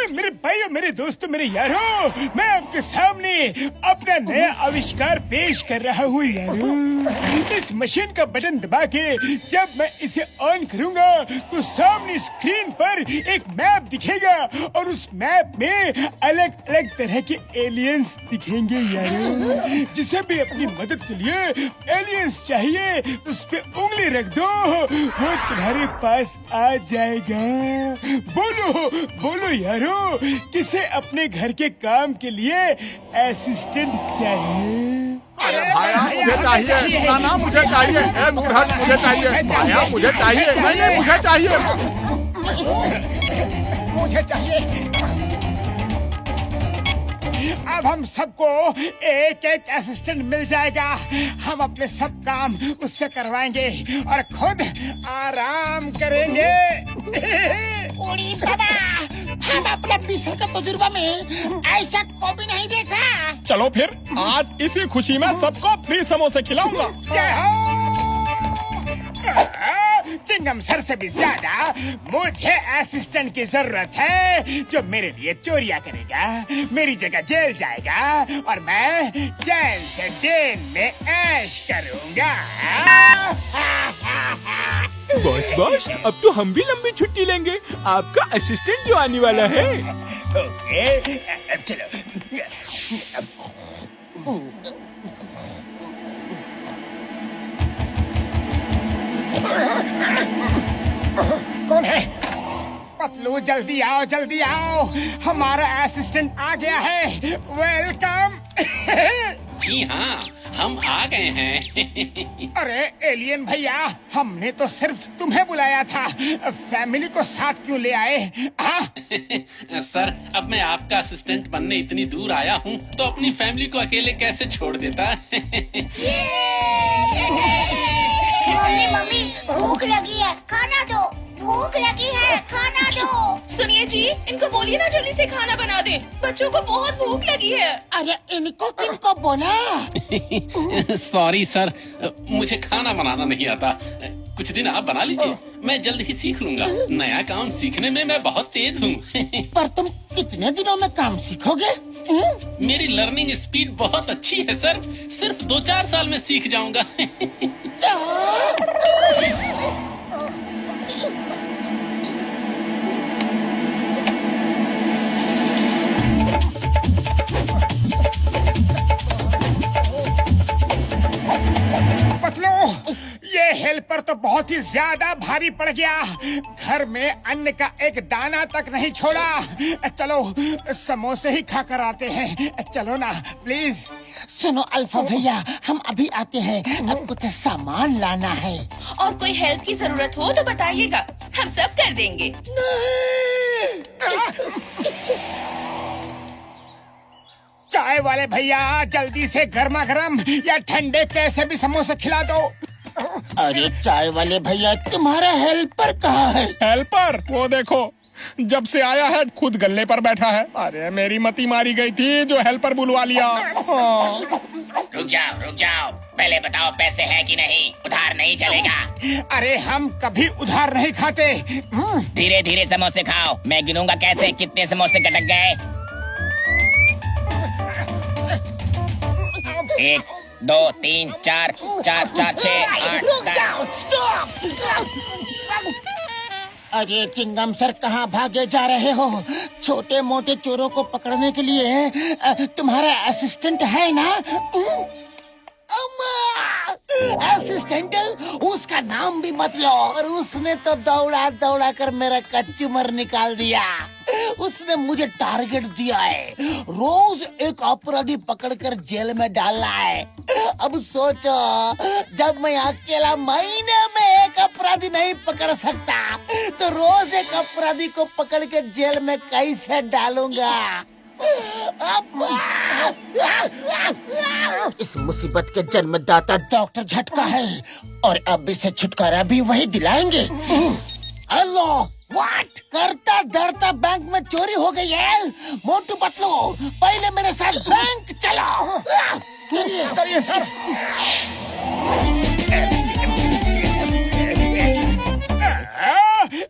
मेरे भाइयों, मेरे दोस्तों, मेरे यारों, मैं आपके सामने अपना नया आविष्कार पेश कर रहा हूँ यारों। इस मशीन का बटन दबा के जब मैं इसे ऑन करूँगा तो सामने स्क्रीन पर एक मैप दिखेगा और उस मैप में अलग अलग तरह के एलियंस दिखेंगे यारों। जिसे भी अपनी मदद के लिए एलियंस चाहिए उस पे उंगली रख दो, वो तुम्हारे पास आ जाएगा। बोलो बोलो यारो, किसे अपने घर के काम के लिए असिस्टेंट चाहिए? अरे भाया मुझे चाहिए, ना मुझे चाहिए, मुरहट मुझे चाहिए, भाया मुझे चाहिए, नहीं मुझे चाहिए, मुझे चाहिए। अब हम सबको एक एक असिस्टेंट मिल जाएगा। हम अपने सब काम उससे करवाएंगे और खुद आराम करेंगे। ओड़ी बाबा, हम अपने 20 साल का तजुर्बा में ऐसा कभी नहीं देखा। चलो फिर आज इसी खुशी में सबको फ्री समोसे खिलाऊंगा। जय हो। चिंगम सर से भी ज्यादा मुझे असिस्टेंट की जरूरत है जो मेरे लिए चोरियां करेगा, मेरी जगह जेल जाएगा और मैं जेल से दिन में ऐश करूंगा। बॉस अब तो हम भी लंबी छुट्टी लेंगे। आपका असिस्टेंट जो आने वाला है। ओके, चलो। कौन है? पतलू जल्दी आओ, जल्दी आओ, हमारा असिस्टेंट आ गया है। वेलकम। जी हाँ, हम आ गए हैं। अरे एलियन भैया, हमने तो सिर्फ तुम्हें बुलाया था, फैमिली को साथ क्यों ले आए? हाँ? सर, अब मैं आपका असिस्टेंट बनने इतनी दूर आया हूँ तो अपनी फैमिली को अकेले कैसे छोड़ देता? मम्मी मम्मी, भूख लगी है, खाना दो। भूख लगी है, खाना दो। सुनिए जी, इनको बोलिए ना जल्दी से खाना बना दे, बच्चों को बहुत भूख लगी है। अरे इनको किनको बोला? सॉरी सर, मुझे खाना बनाना नहीं आता। कुछ दिन आप बना लीजिए, मैं जल्द ही सीख लूंगा। नया काम सीखने में मैं बहुत तेज हूँ। पर तुम कितने दिनों में काम सीखोगे? मेरी लर्निंग स्पीड बहुत अच्छी है सर, सिर्फ 2-4 साल में सीख जाऊंगा। पतलू, ये हेल्पर तो बहुत ही ज्यादा भारी पड़ गया। घर में अन्न का एक दाना तक नहीं छोड़ा। चलो समोसे ही खा कर आते हैं, चलो ना प्लीज। सुनो अल्फा भैया, हम अभी आते हैं, अब कुछ सामान लाना है। और कोई हेल्प की जरूरत हो तो बताइएगा, हम सब कर देंगे। चाय वाले भैया, जल्दी से गर्मा गर्म या ठंडे कैसे भी समोसे खिला दो। अरे चाय वाले भैया, तुम्हारा हेल्पर कहाँ है? हेल्पर वो देखो, जब से आया है खुद गल्ले पर बैठा है। अरे मेरी मती मारी गई थी जो हेल्पर बुलवा लिया। हाँ। रुक जाओ, पहले बताओ पैसे है कि नहीं, उधार नहीं चलेगा। अरे हम कभी उधार नहीं खाते। धीरे धीरे समोसे खाओ, मैं गिनूंगा कैसे कितने समोसे कटक गए। 1 2 3 4 4 4 6 8 अरे चिंगम सर, कहाँ भागे जा रहे हो? छोटे मोटे चोरों को पकड़ने के लिए तुम्हारा असिस्टेंट है ना? असिस्टेंट, उसका नाम भी मत लो। और उसने तो दौड़ा दौड़ा कर मेरा कचूमर निकाल दिया। उसने मुझे टारगेट दिया है, रोज एक अपराधी पकड़कर जेल में डालना है। अब सोचो, जब मैं अकेला महीने में एक अपराधी नहीं पकड़ सकता तो रोज एक अपराधी को पकड़ के जेल में कैसे डालूंगा? इस मुसीबत के जन्मदाता डॉक्टर झटका है और अब इसे छुटकारा भी वही दिलाएंगे। Hello, what? करता डरता बैंक में चोरी हो गई है। मोटू पतलू, पहले मेरे साथ बैंक चलो। चलिए सर।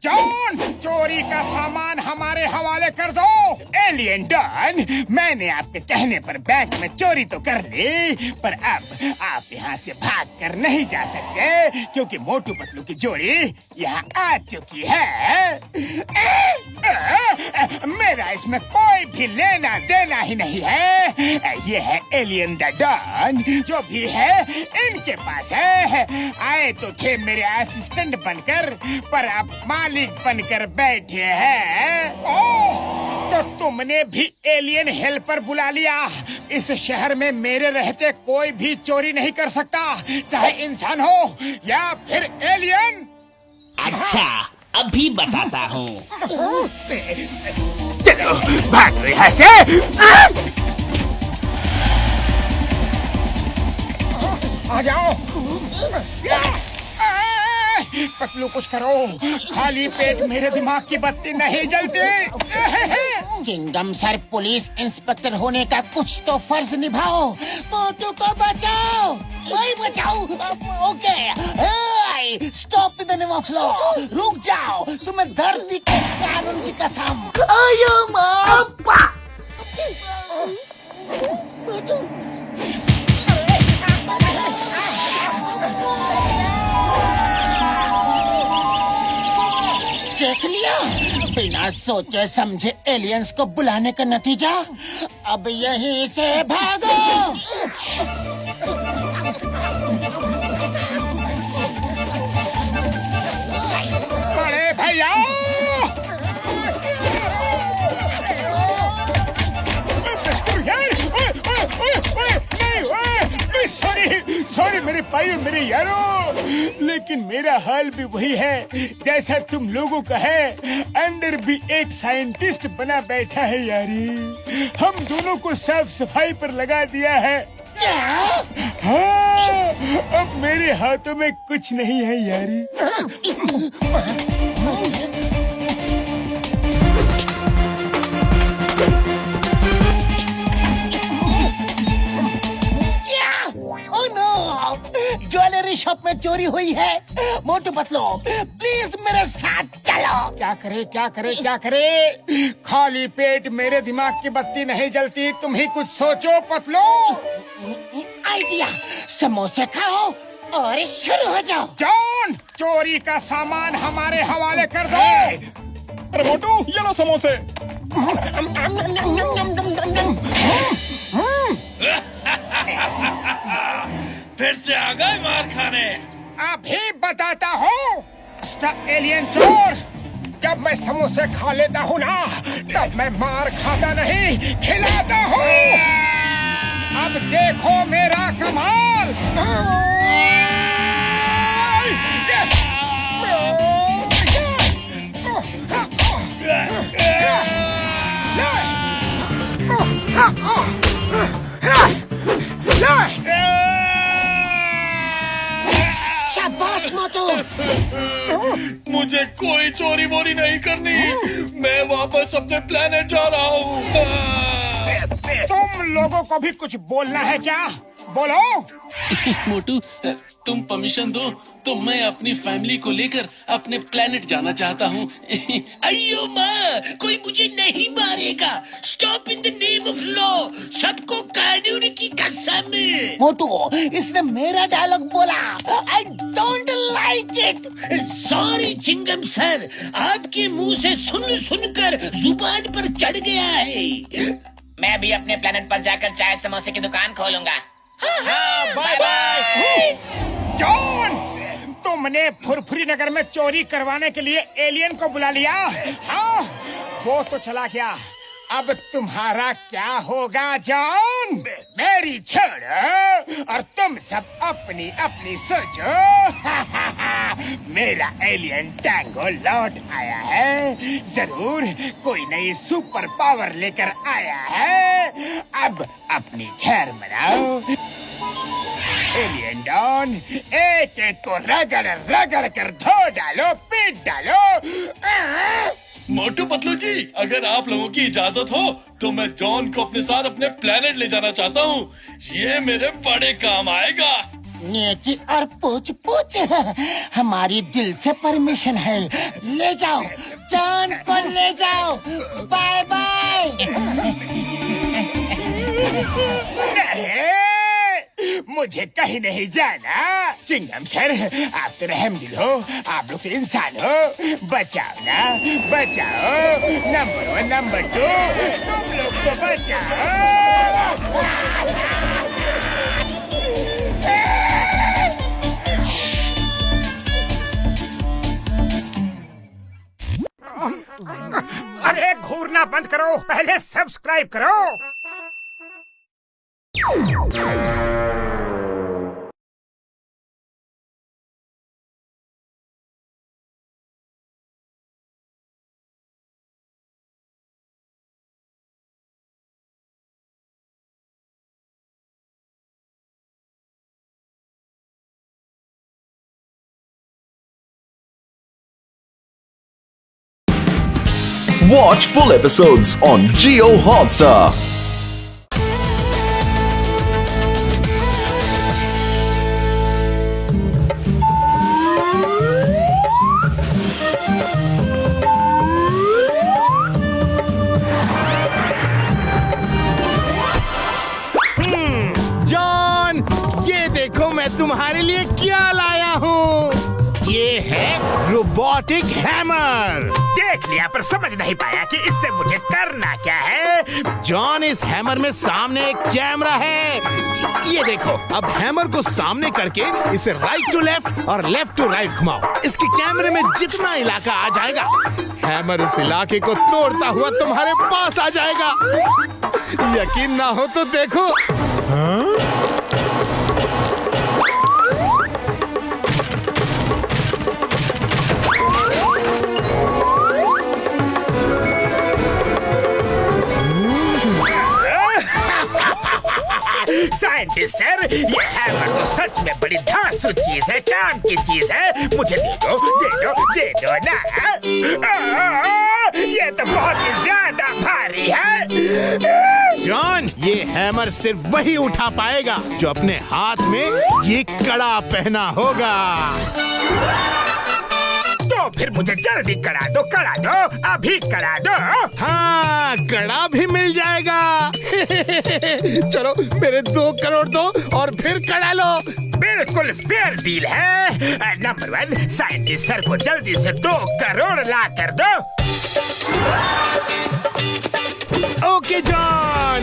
जॉन, चोरी का सामान हमारे हवाले कर दो। एलियन डॉन, मैंने आपके कहने पर बैंक में चोरी तो कर ली, पर अब आप यहाँ से भाग कर नहीं जा सकते क्योंकि मोटू पतलू की जोड़ी यहाँ आ चुकी है। मेरा इसमें कोई भी लेना देना ही नहीं है। ये है एलियन द डॉन, जो भी है इनके पास है। आए तो थे मेरे असिस्टेंट बनकर, पर अब मालिक बनकर बैठे हैं। ओह, तो तुमने भी एलियन हेल्पर बुला लिया। इस शहर में मेरे रहते कोई भी चोरी नहीं कर सकता, चाहे इंसान हो या फिर एलियन। अच्छा, अभी बताता हूँ। चलो भागो यहाँ से। आ जाओ। पतलू कुछ करो, खाली पेट मेरे दिमाग की बत्ती नहीं जलती। चिंगम सर, पुलिस इंस्पेक्टर होने का कुछ तो फर्ज निभाओ। मोटू को बचाओ, वही बचाओ। Okay, stop the name of law. रुक जाओ, तुम्हें धरती के कानून की कसम। आयो मापा। मोटू, देख लिया, बिना सोचे समझे एलियंस को बुलाने का नतीजा। अब यहीं से भागो। बड़े भैया, सॉरी मेरे भाई, मेरे यारों, लेकिन मेरा हाल भी वही है जैसा तुम लोगों का है। अंदर भी एक साइंटिस्ट बना बैठा है यारी। हम दोनों को साफ सफाई पर लगा दिया है। हाँ, अब मेरे हाथों में कुछ नहीं है यारी। ज्वेलरी शॉप में चोरी हुई है। मोटू पतलू, प्लीज मेरे साथ चलो। क्या करे क्या करे क्या करे, खाली पेट मेरे दिमाग की बत्ती नहीं जलती। तुम ही कुछ सोचो पतलू। आइडिया, समोसे खाओ और शुरू हो जाओ। जॉन, चोरी का सामान हमारे हवाले कर दो। अरे मोटू, ये लो समोसे। फिर से आ गए मार खाने। अभी बताता हूँ एलियन चोर, जब मैं समोसे खा लेता हूँ ना, तब मैं मार खाता नहीं, खिलाता हूँ। अब देखो मेरा कमाल। शाबाश मोटू। मुझे कोई चोरी वोरी नहीं करनी। मैं वापस अपने प्लेनेट जा रहा हूँ। तुम लोगों को भी कुछ बोलना है क्या? बोलो। मोटू, तुम परमिशन दो तो मैं अपनी फैमिली को लेकर अपने प्लेनेट जाना चाहता हूँ। अयो माँ, कोई मुझे नहीं मारेगा। Stop in the name of law. सबको कानून की कसम। मोटू, इसने मेरा डायलॉग बोला। I don't like it. Sorry Chingum sir, आपके मुंह से सुन सुनकर जुबान पर चढ़ गया है। मैं भी अपने प्लेनेट पर जाकर चाय समोसे की दुकान खोलूंगा। Bye bye. जॉन, तुमने फुरफुरी नगर में चोरी करवाने के लिए एलियन को बुला लिया। हाँ, वो तो चला गया। अब तुम्हारा क्या होगा जॉन? मेरी छोड़ो और तुम सब अपनी अपनी सोचो। मेरा एलियन टैंगो लौट आया है, जरूर कोई नई सुपर पावर लेकर आया है। अब अपनी खैर मनाओ। एलियन डॉन, एक एक को रगड़ रगड़ कर धो डालो, पीट डालो। मोटू पतलू जी, अगर आप लोगों की इजाजत हो तो मैं जॉन को अपने साथ अपने प्लेनेट ले जाना चाहता हूँ। ये मेरे बड़े काम आएगा। नीति और पूछ पूछ हमारी दिल से परमिशन है। ले जाओ जॉन को, ले जाओ। Bye bye. मुझे कहीं नहीं जाना। चिंगम सर, आप तो रहम दिल हो, आप लोग तो इंसान हो। बचाओ ना, बचाओ। नंबर 1, नंबर 2, तुम लोग तो बचाओ। अरे घूरना बंद करो, पहले सब्सक्राइब करो। Watch full episodes on Jio Hotstar. John, ये देखो मैं तुम्हारे लिए क्या लाया हूँ। ये है रोबोटिक हैमर। देख लिया पर समझ नहीं पाया कि इससे मुझे करना क्या है। जॉन, इस हैमर में सामने एक कैमरा है। ये देखो, अब हैमर को सामने करके इसे राइट टू लेफ्ट और लेफ्ट टू राइट घुमाओ। इसके कैमरे में जितना इलाका आ जाएगा, हैमर उस इलाके को तोड़ता हुआ तुम्हारे पास आ जाएगा। यकीन ना हो तो देखो। साइंटिस्ट सर, ये हैमर तो सच में बड़ी धांसू चीज है, काम की चीज है। मुझे दे दो, दे दो, दे दो ना। ये तो बहुत ही ज्यादा भारी है। जॉन, ये हैमर सिर्फ वही उठा पाएगा जो अपने हाथ में ये कड़ा पहना होगा। तो फिर मुझे जल्दी करा दो, करा दो, अभी करा दो। हाँ, कड़ा भी मिल जाएगा। चलो मेरे 2 करोड़ दो और फिर कड़ा लो। बिल्कुल फेयर डील है। नंबर 1, साइंटिस्ट सर को जल्दी से 2 करोड़ ला कर दो। ओके जॉन,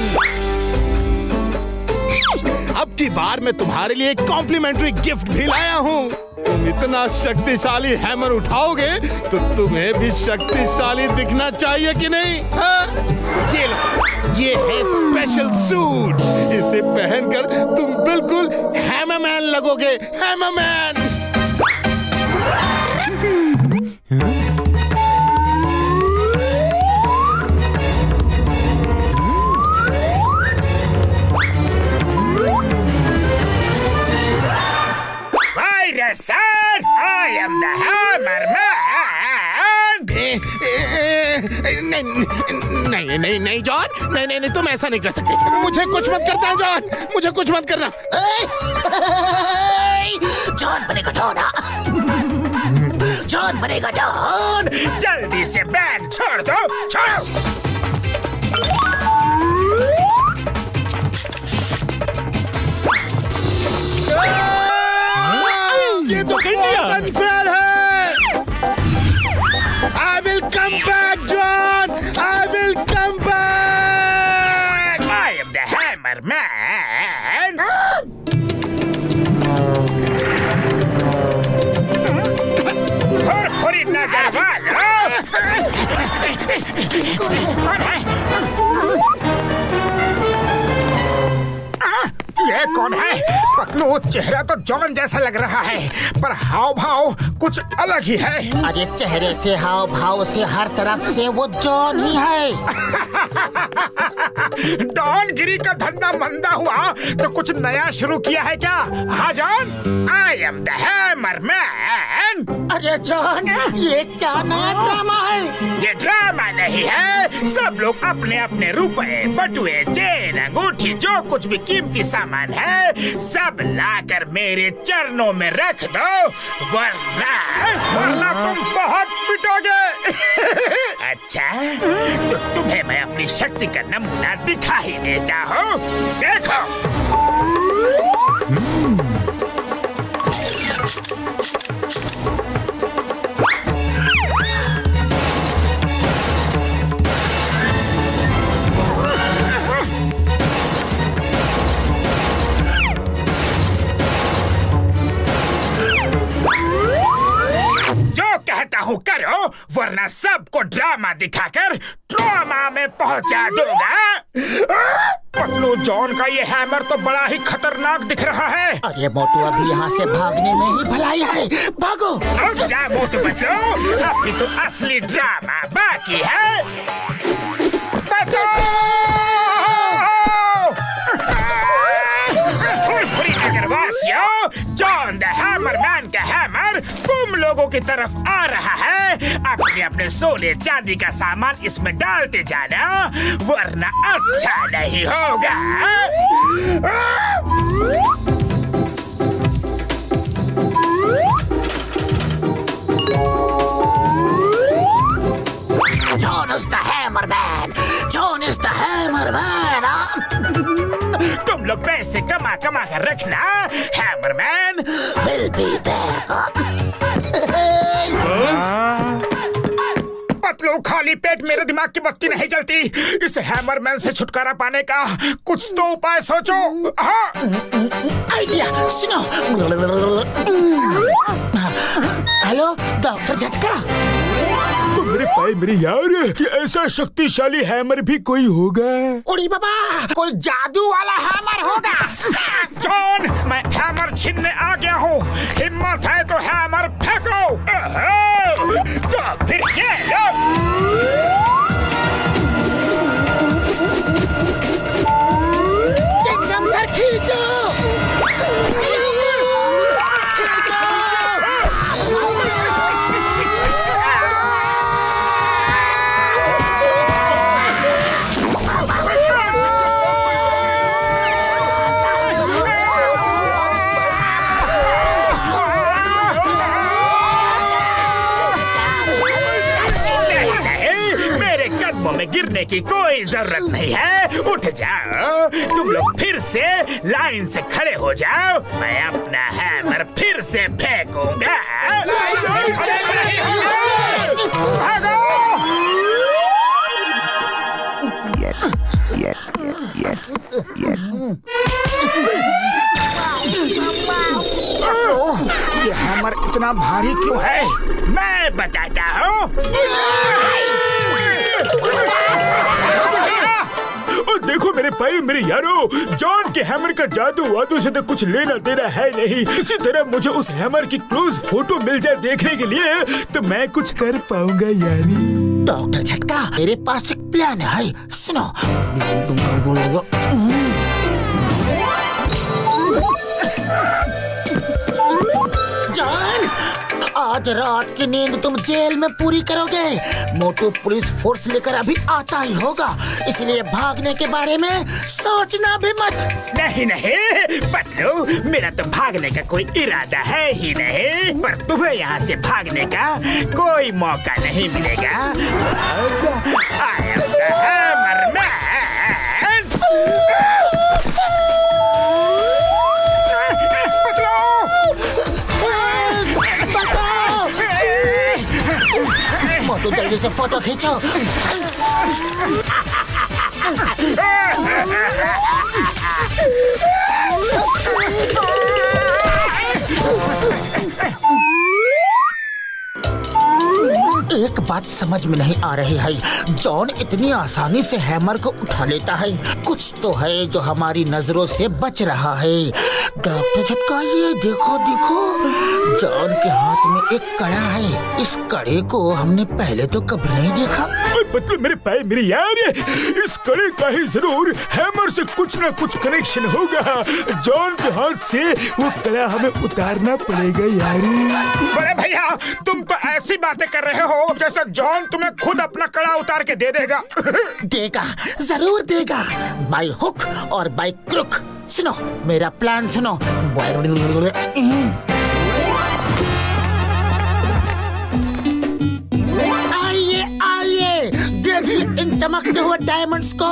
अब की बार मैं तुम्हारे लिए एक कॉम्प्लीमेंट्री गिफ्ट भी लाया हूँ। तुम इतना शक्तिशाली हैमर उठाओगे तो तुम्हें भी शक्तिशाली दिखना चाहिए कि नहीं? हाँ? ये लो, ये है स्पेशल सूट। इसे पहनकर तुम बिल्कुल हैमरमैन लगोगे। Hammerman. Sir, I am the Hammer Man. नहीं नहीं नहीं जॉन, नहीं नहीं नहीं, तुम ऐसा नहीं कर सकते। मुझे कुछ मत करना जॉन, मुझे कुछ मत करना। जॉन बनेगा डॉन। जॉन बनेगा डॉन। जल्दी से बैग छोड़ दो, छोड़ो। ये तो बहुत अनफेयर है। I will come back, John. I will come back. I am the Hammer Man. Furfuri नगर वालों। कौन है? ये कौन है? पतलू, चेहरा तो जॉन जैसा लग रहा है, पर हाव भाव कुछ अलग ही है। अरे चेहरे से, हाव भाव से, हर तरफ से वो जॉन ही है। डॉनगिरी का धंधा मंदा हुआ तो कुछ नया शुरू किया है क्या? हाँ John, I am the hammer man. अरे जॉन, ये क्या नया ड्रामा है? ये ड्रामा नहीं है, सब लोग अपने अपने रुपए, बटुए, चेन, अंगूठी, जो कुछ भी कीमती सामान है सब लाकर मेरे चरणों में रख दो, वरना तुम बहुत पिटोगे। अच्छा, तो तुम्हें मैं अपनी शक्ति का नमूना दिखा ही देता हूँ। देखो। हूँ करो, वरना सबको ड्रामा दिखाकर ट्रॉमा में पहुंचा दूंगा। पतलू जॉन का ये हैमर तो बड़ा ही खतरनाक दिख रहा है। अरे मोटू, अभी यहाँ से भागने में ही भलाई है, भागो। रुक जा मोटू पतलू, अभी तो असली ड्रामा बाकी है। बचाओ! जॉन द हैमरमैन का हैमर तुम लोगों की तरफ आ रहा है। अपने अपने सोने चांदी का सामान इसमें डालते जाना, वरना अच्छा नहीं होगा। John is the hammerman. John is the hammerman. तुम लोग पैसे कमा कमा कर रखना, hammerman Will be back. Patlu, खाली पेट मेरे दिमाग की बत्ती नहीं जलती। इस हैमरमैन से छुटकारा पाने का कुछ तो उपाय सोचो। हाँ, आइडिया सुनो। हेलो डॉक्टर झटका। मेरे पाए मेरे यार, कि ऐसा शक्तिशाली हैमर भी कोई होगा? उड़ी बाबा, कोई जादू वाला हैमर होगा। जॉन, मैं हैमर छीनने आ गया हूँ। हिम्मत है तो हैमर फेंको। तो फिर ये लो। चिंगम सर खींचो। गिरने की कोई जरूरत नहीं है। उठ जाओ, तुम लोग फिर से लाइन से खड़े हो जाओ। मैं अपना हैमर फिर से फेंकूंगा। भागो! ये हैमर इतना भारी क्यों है? मैं बताता हूँ। देखो मेरे भाई मेरे यारो, जॉन के हैमर का जादू वादू से तो कुछ लेना देना है नहीं। इसी तरह मुझे उस हैमर की क्लोज फोटो मिल जाए देखने के लिए, तो मैं कुछ कर पाऊंगा यानी। डॉक्टर झटका, मेरे पास एक प्लान है, सुनो। जॉन, आज रात की नींद तुम जेल में पूरी करोगे। मोटू पुलिस फोर्स लेकर अभी आता ही होगा, इसलिए भागने के बारे में सोचना भी मत। नहीं नहीं पतलू, मेरा तो भागने का कोई इरादा है ही नहीं। पर तुम्हें यहाँ से भागने का कोई मौका नहीं मिलेगा। I am the Hammerman। मोटू जल्दी से फोटो खींचो। एक बात समझ में नहीं आ रही है, जॉन इतनी आसानी से हैमर को उठा लेता है। कुछ तो है जो हमारी नजरों से बच रहा है। डॉक्टर झटका, ये देखो देखो, जॉन के हाथ में एक कड़ा है। इस कड़े को हमने पहले तो कभी नहीं देखा। पतलू मेरे भाई मेरे यार, इस कड़े का ही जरूर हैमर से कुछ ना कुछ कनेक्शन होगा। जॉन के हाथ से वो कड़ा हमें उतारना पड़ेगा यार। बड़े भैया तुम तो ऐसी बातें कर रहे हो जैसे जॉन तुम्हें खुद अपना कड़ा उतार के दे देगा। देगा, जरूर देगा, बाय हुक और बाय क्रुक। सुनो मेरा प्लान सुनो। इन चमकते हुए डायमंड्स को,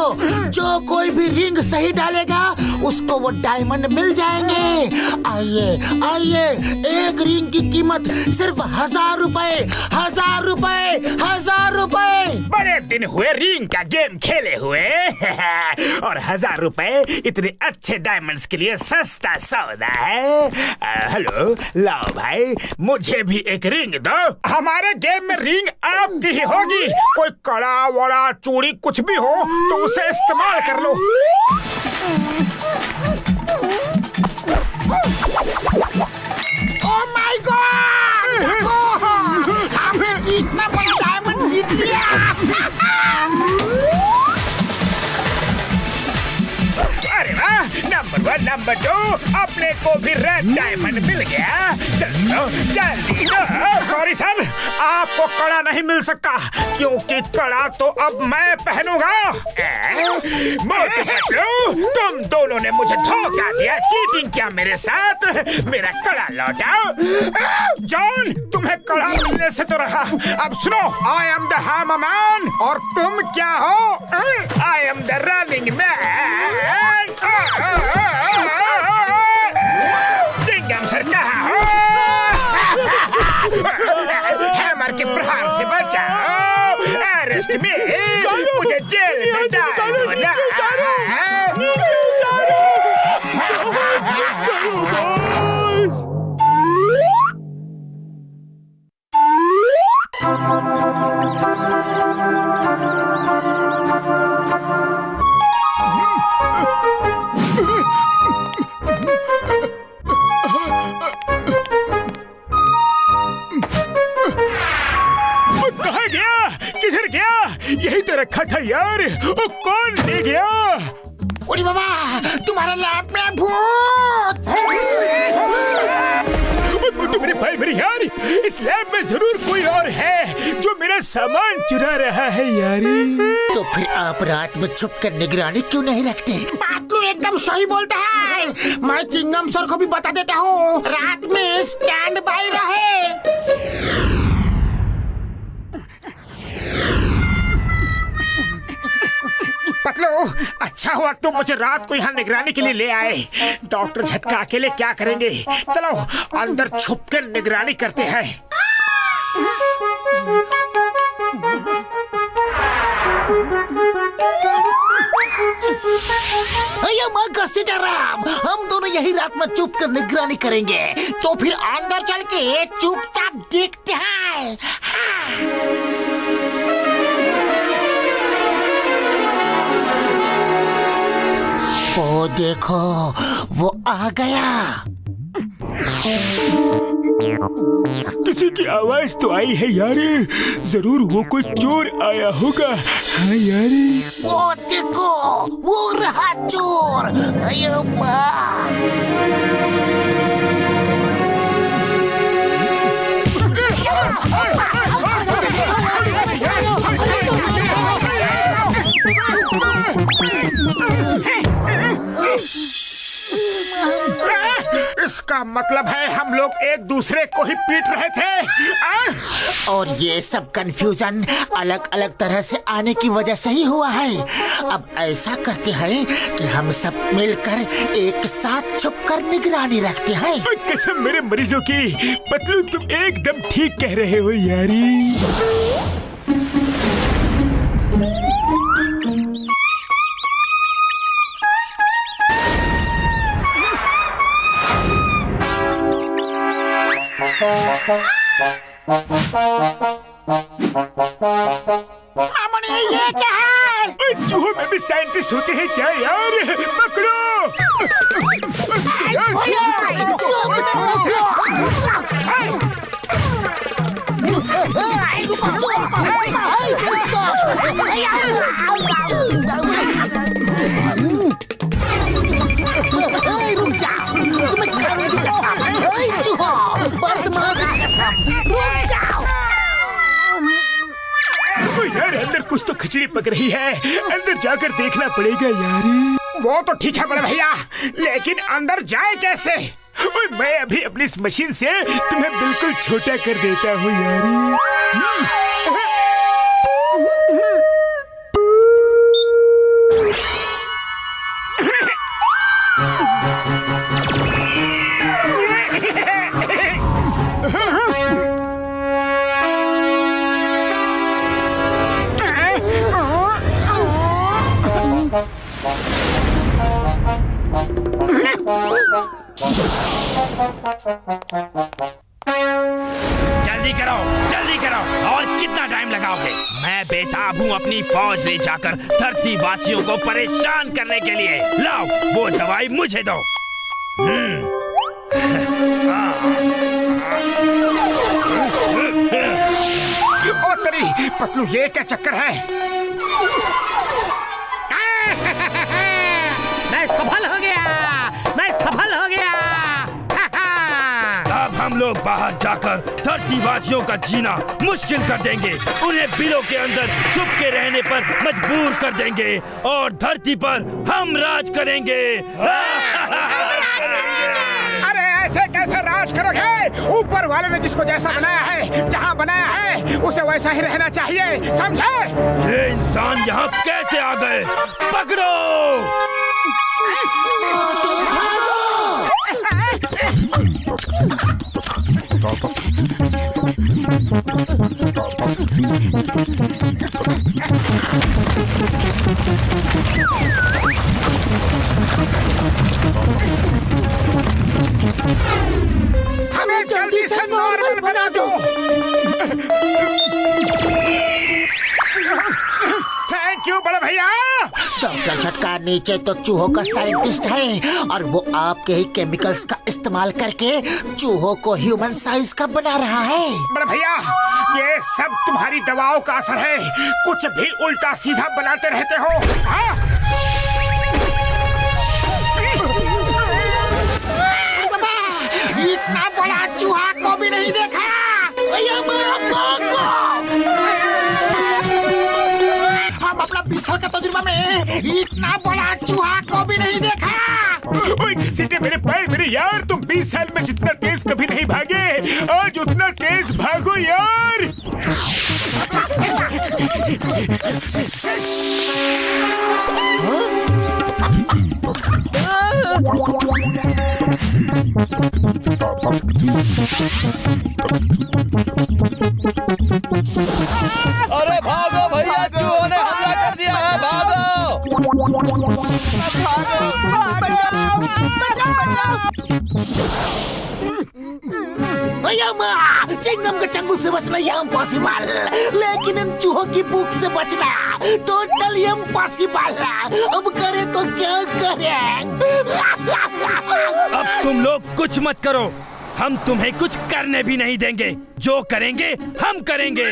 जो कोई भी रिंग सही डालेगा उसको वो डायमंड मिल जाएंगे। आइए आइए, एक रिंग की कीमत सिर्फ 1000 रुपए, 1000 रुपए, 1000 रुपए। बड़े दिन हुए रिंग का गेम खेले हुए और 1000 रुपए इतने अच्छे डायमंड्स के लिए सस्ता सौदा है। हेलो लाओ भाई, मुझे भी एक रिंग दो। हमारे गेम में रिंग आपकी ही होगी। कोई कड़ा वड़ा चूड़ी कुछ भी हो तो उसे इस्तेमाल कर लो। Oh my God! हमने इतना बड़ा डायमंड जीत लिया। अरे वाह, नंबर 1 नंबर 2 अपने को भी रेड डायमंड मिल गया। जल्दी दो। सॉरी सर, आपको कड़ा नहीं मिल सकता क्योंकि कड़ा तो अब मैं पहनूंगा। मोटे पतलू, तुम दोनों ने मुझे धोखा दिया, चीटिंग किया मेरे साथ। मेरा कड़ा लौटाओ। जॉन, तुम्हें कड़ा मिलने से तो रहा। अब सुनो, I am the hammer man और तुम क्या हो? I am the running man. Chingum sir कहाँ हो? हैमर के प्रहार से बचाओ। अरेस्ट मी, मुझे जेल में डाल दो ना। कहाँ गया? किधर गया? यही तो रखा था यार। वो कौन ले गया? ओरे बाबा, तुम्हारा लैब में भूत! मोटू मेरे भाई मेरे यार, इस लैब में जरूर कोई और है जो मेरा सामान चुरा रहा है यार। तो फिर आप रात में छुप कर निगरानी क्यों नहीं रखते? पातलू एकदम सही बोलता है। मैं चिंगम सर को भी बता देता हूँ, रात में स्टैंड बाय रहे। पतलू, अच्छा हुआ तुम मुझे रात को यहाँ निगरानी के लिए ले आए। डॉक्टर झटका अकेले क्या करेंगे? चलो अंदर छुप कर निगरानी करते हैं। हम दोनों यही रात में चुप कर निगरानी करेंगे, तो फिर अंदर चल के चुपचाप देखते हैं। वो देखो, वो आ गया। किसी की आवाज तो आई है यार, जरूर वो कोई चोर आया होगा। हाँ यार, वो देखो, वो रहा चोर। अयो इसका मतलब है हम लोग एक दूसरे को ही पीट रहे थे। और ये सब कंफ्यूजन अलग अलग तरह से आने की वजह से ही हुआ है। अब ऐसा करते हैं कि हम सब मिलकर एक साथ छुपकर निगरानी रखते हैं। कसम मेरे मरीजों की, पतलू तुम एकदम ठीक कह रहे हो यारी। ये क्या है? चूहों में भी साइंटिस्ट होते हैं क्या यार? पकड़ो! रुक जाओ, तुम्हें खाने की कसम। चूहो, बदमाश की कसम, रुक जाओ। यार अंदर कुछ तो खिचड़ी पक रही है, अंदर जाकर देखना पड़ेगा यार। वो तो ठीक है बड़े भैया, लेकिन अंदर जाए कैसे? ओए मैं अभी अपनी इस मशीन से तुम्हें बिल्कुल छोटा कर देता हूँ यार। जल्दी करो और कितना टाइम लगाओगे? मैं बेताब हूँ अपनी फौज ले जाकर धरती वासियों को परेशान करने के लिए। लाओ वो दवाई मुझे दो। ओ तेरी पतलू, ये क्या चक्कर है? मैं सफल हो गया। अब हम लोग बाहर जाकर धरती वासियों का जीना मुश्किल कर देंगे, उन्हें बिलों के अंदर छुप के रहने पर मजबूर कर देंगे और धरती पर हम राज करेंगे। अरे ऐसे कैसे राज करोगे? ऊपर वाले ने जिसको जैसा बनाया है, जहाँ बनाया है, उसे वैसा ही रहना चाहिए, समझे? ये इंसान यहाँ कैसे आ गए? पकड़ो! हमें जल्दी से नॉर्मल बना दो। थैंक यू बड़े भैया। डॉक्टर झटका नीचे तो चूहों का साइंटिस्ट है और वो आपके ही केमिकल्स का इस्तेमाल करके चूहों को ह्यूमन साइज का बना रहा है। बड़े भैया, ये सब तुम्हारी दवाओं का असर है, कुछ भी उल्टा सीधा बनाते रहते हो। हाँ? इतना बड़ा चूहा को भी नहीं देखा। हम अपना 20 साल का तजुर्बा में इतना बड़ा चूहा को भी नहीं देखा। ओए घसीटे मेरे पैर मेरे यार, तुम 20 साल में जितना तेज कभी नहीं भागे, आज उतना तेज भागो यार। अरे भागो भैया, चूहों ने हमला कर दिया है, भागो! चिंगम के चंगू से बचना इम्पॉसिबल, लेकिन इन चूहों की भूख से बचना टोटल इम्पॉसिबल। अब करे तो क्या करें? अब तुम लोग कुछ मत करो, हम तुम्हें कुछ करने भी नहीं देंगे। जो करेंगे हम करेंगे।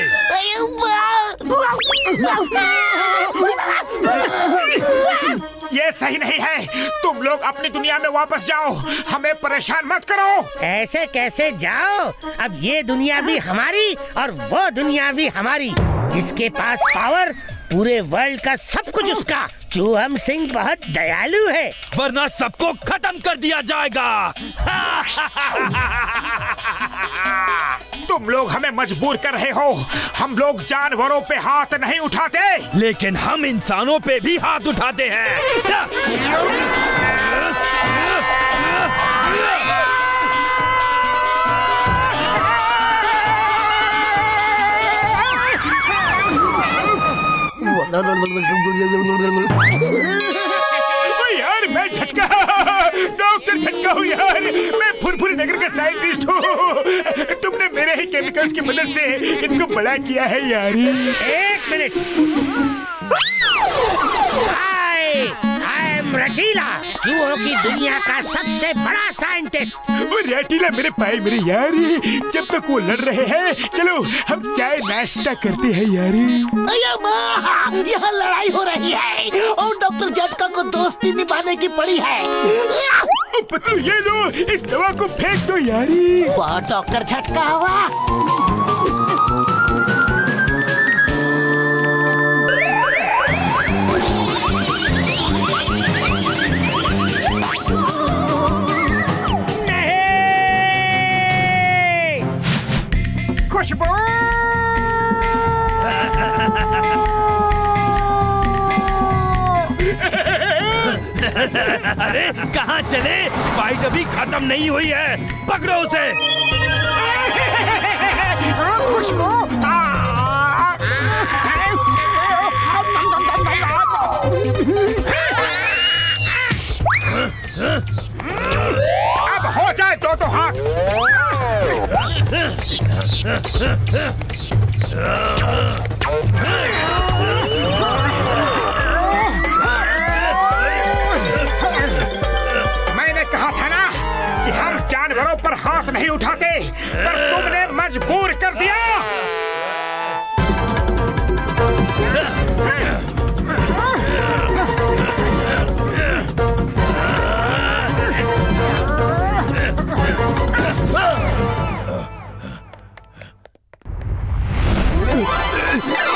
ये सही नहीं है, तुम लोग अपनी दुनिया में वापस जाओ, हमें परेशान मत करो। ऐसे कैसे जाओ? अब ये दुनिया भी हमारी और वो दुनिया भी हमारी। जिसके पास पावर, पूरे वर्ल्ड का सब कुछ उसका। चूहम सिंह बहुत दयालु है, वरना सबको खत्म कर दिया जाएगा। तुम लोग हमें मजबूर कर रहे हो, हम लोग जानवरों पे हाथ नहीं उठाते, लेकिन हम इंसानों पे भी हाथ उठाते हैं। यार मैं झटका, डॉक्टर झटका हूँ यार, मैं फुरफुरी नगर का साइंटिस्ट हूँ। तुमने मेरे ही केमिकल्स की मदद से इनको बड़ा किया है यार। एक मिनट। I am रजीला, चूहों की दुनिया का सबसे बड़ा साइंटिस्ट। वो रैटिला मेरे पाए मेरे यार, जब तक वो लड़ रहे हैं चलो हम चाय नाश्ता करते हैं यार। अया माँ, यहाँ लड़ाई हो रही है और डॉक्टर झटका को दोस्ती निभाने की पड़ी है। पतलू ये लो, इस दवा को फेंक दो यारी। वाह डॉक्टर झटका हुआ। खुशबू अरे कहाँ चले? फाइट अभी खत्म नहीं हुई है, पकड़ो उसे। खुशबू अब हो जाए दो हाथ। मैंने कहा था ना कि हम जानवरों पर हाथ नहीं उठाते, पर तुमने मजबूर कर दिया।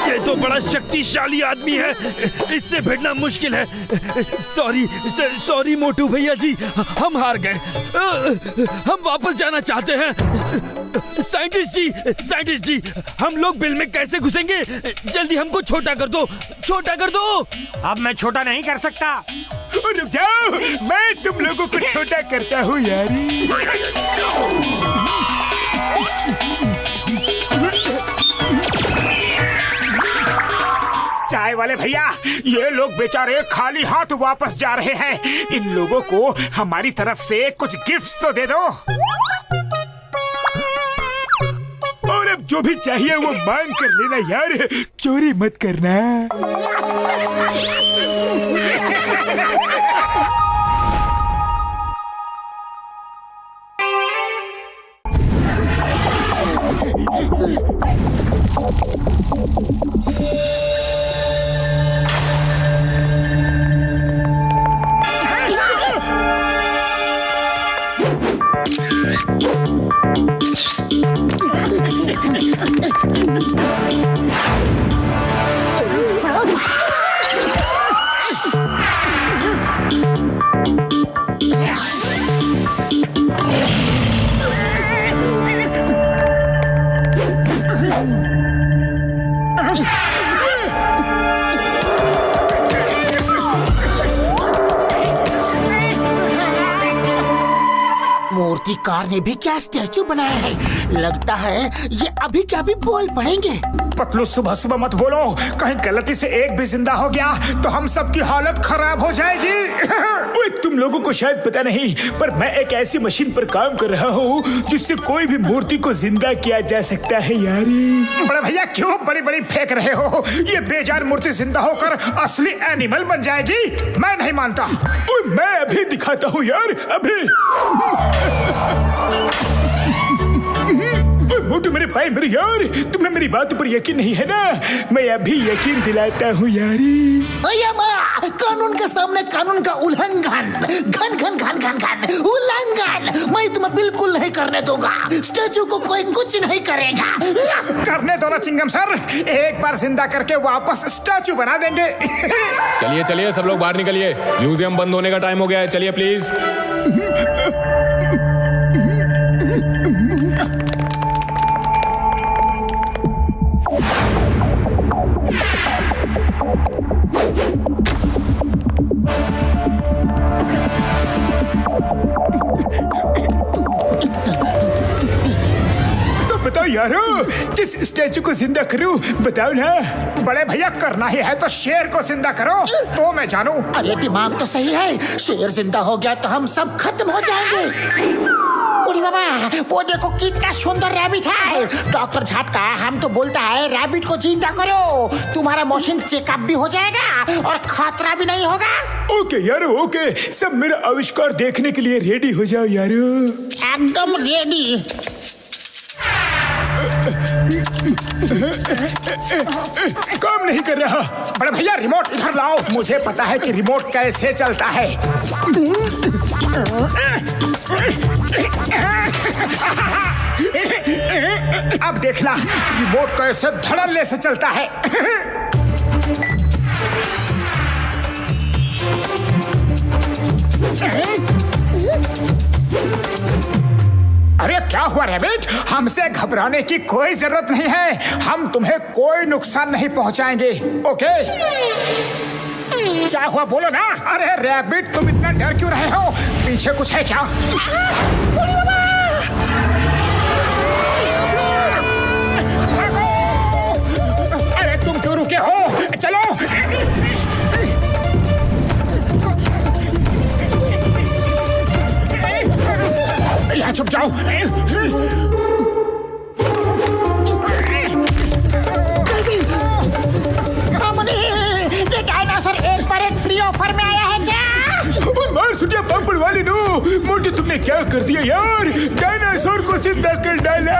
ये तो बड़ा शक्तिशाली आदमी है, इससे भिड़ना मुश्किल है। सॉरी मोटू भैया जी, हम हार गए। हम वापस जाना चाहते हैं। साइंटिस्ट जी, हम लोग बिल में कैसे घुसेंगे? जल्दी हमको छोटा कर दो। अब मैं छोटा नहीं कर सकता। रुक जाओ, मैं तुम लोगों को छोटा करता हूँ यारी। चाय वाले भैया, ये लोग बेचारे खाली हाथ वापस जा रहे हैं। इन लोगों को हमारी तरफ से कुछ गिफ्ट्स तो दे दो, और अब जो भी चाहिए वो मांग कर लेना यार, चोरी मत करना। मूर्तिकार ने भी क्या स्टैचू बनाया है। लगता है ये अभी क्या भी बोल पड़ेंगे। पतलू सुबह सुबह मत बोलो, कहीं गलती से एक भी जिंदा हो गया तो हम सबकी हालत खराब हो जाएगी। ओए, तुम लोगों को शायद पता नहीं, पर मैं एक ऐसी मशीन पर काम कर रहा हूँ जिससे कोई भी मूर्ति को जिंदा किया जा सकता है यारी। बड़े भैया क्यों बड़ी बड़ी फेंक रहे हो? ये बेजान मूर्ति जिंदा होकर असली एनिमल बन जाएगी। मैं नहीं मानता। मैं अभी दिखाता हूँ यार, अभी। मोटू मेरे भाई मेरे यार, तुम्हें मेरी बात पर यकीन नहीं है ना? मैं अभी यकीन दिलाता हूँ यारी। अया माँ, कानून के सामने कानून का उल्लंघन, घन उल्लंघन मैं तुम्हें बिल्कुल नहीं करने दूंगा। स्टैचू को कोई कुछ नहीं करेगा। करने दो ना चिंगम सर, एक बार जिंदा करके वापस स्टैचू बना देंगे। चलिए सब लोग बाहर निकलिए, म्यूजियम बंद होने का टाइम हो गया है। चलिए प्लीज। तो बताओ यारो, किस स्टैचू को जिंदा करूं? बताओ ना। बड़े भैया करना ही है तो शेर को जिंदा करो, तो मैं जानू। अरे दिमाग तो सही है, शेर जिंदा हो गया तो हम सब खत्म हो जाएंगे। उड़ी बाबा, वो देखो कितना सुंदर रैबिट है। डॉक्टर झटका हम तो बोलता है रैबिट को जिंदा करो, तुम्हारा मोशन चेकअप भी हो जाएगा और खतरा भी नहीं होगा। ओके यारो ओके, सब मेरा आविष्कार देखने के लिए रेडी हो जाओ यारो। एकदम रेडी। काम नहीं कर रहा। बड़े भैया रिमोट इधर लाओ, मुझे पता है कि रिमोट कैसे चलता है। अब देखना रिमोट कैसे धड़ल्ले से चलता है। अरे क्या हुआ रैबिट? हमसे घबराने की कोई जरूरत नहीं है, हम तुम्हें कोई नुकसान नहीं पहुंचाएंगे, ओके? क्या हुआ बोलो ना। अरे रैबिट तुम इतना डर क्यों रहे हो? पीछे कुछ है क्या? अरे तुम क्यों रुके हो? चलो यहाँ छुप जाओ। जल्दी ये डायनासोर एक पर एक फ्री ऑफर में आया है क्या? मार सुटिया पापड़ वाली नो, मोटी तुमने क्या कर दिया यार? डायनासोर को जिंदा कर डाला।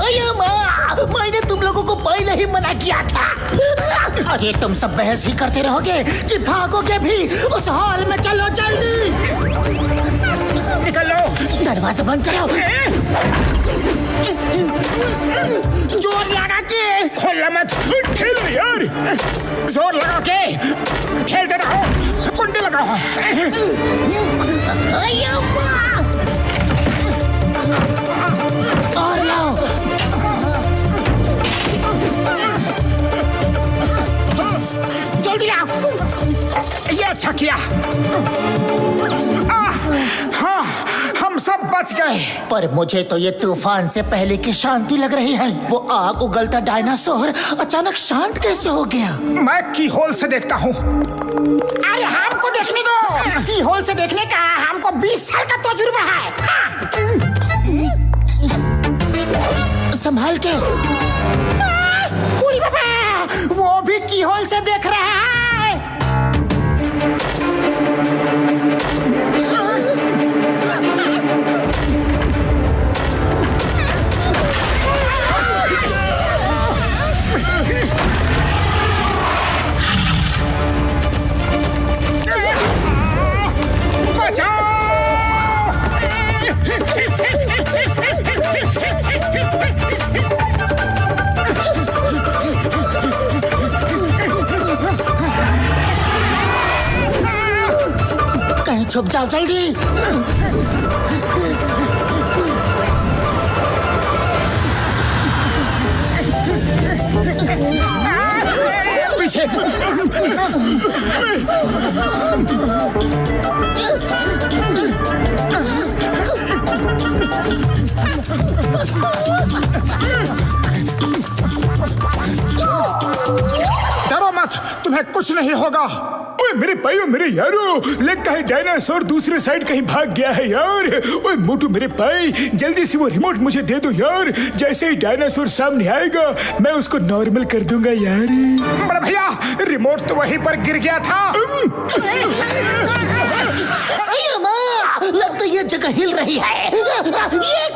अरे माँ, मैंने तुम लोगों को पहले ही मना किया था। अरे तुम सब बहस ही करते रहोगे कि भागोगे भी? उस हॉल में चलो जल्दी। निकल लो। दरवाजा बंद करो। जोर लगा के खोलना मत, ठेलो यार। जोर लगा के ठेलते रहो, कुंडी लगाओ। और लाओ। जल्दी लाओ। ये अच्छा किया। हाँ, हम सब बच गए। पर मुझे तो ये तूफान से पहले की शांति लग रही है। वो आग उगलता डायनासोर अचानक शांत कैसे हो गया? मैं की होल से देखता हूँ। अरे हमको देखने दो। की होल से देखने का हमको 20 साल का तजुर्बा है। संभाल के। उड़ी बाबा, वो भी की होल से देख रहा है। कहीं छुप जाओ जल्दी। पीछे। डरो मत, तुम्हें कुछ नहीं होगा। ओए मेरे भाइयों मेरे यारो, लगता है डायनासोर दूसरे साइड कहीं भाग गया है यार। ओए मोटू मेरे भाई, जल्दी से वो रिमोट मुझे दे दो यार। जैसे ही डायनासोर सामने आएगा मैं उसको नॉर्मल कर दूंगा यार। बड़ा भैया, रिमोट तो वहीं पर गिर गया था। लगता ये जगह हिल रही है। ये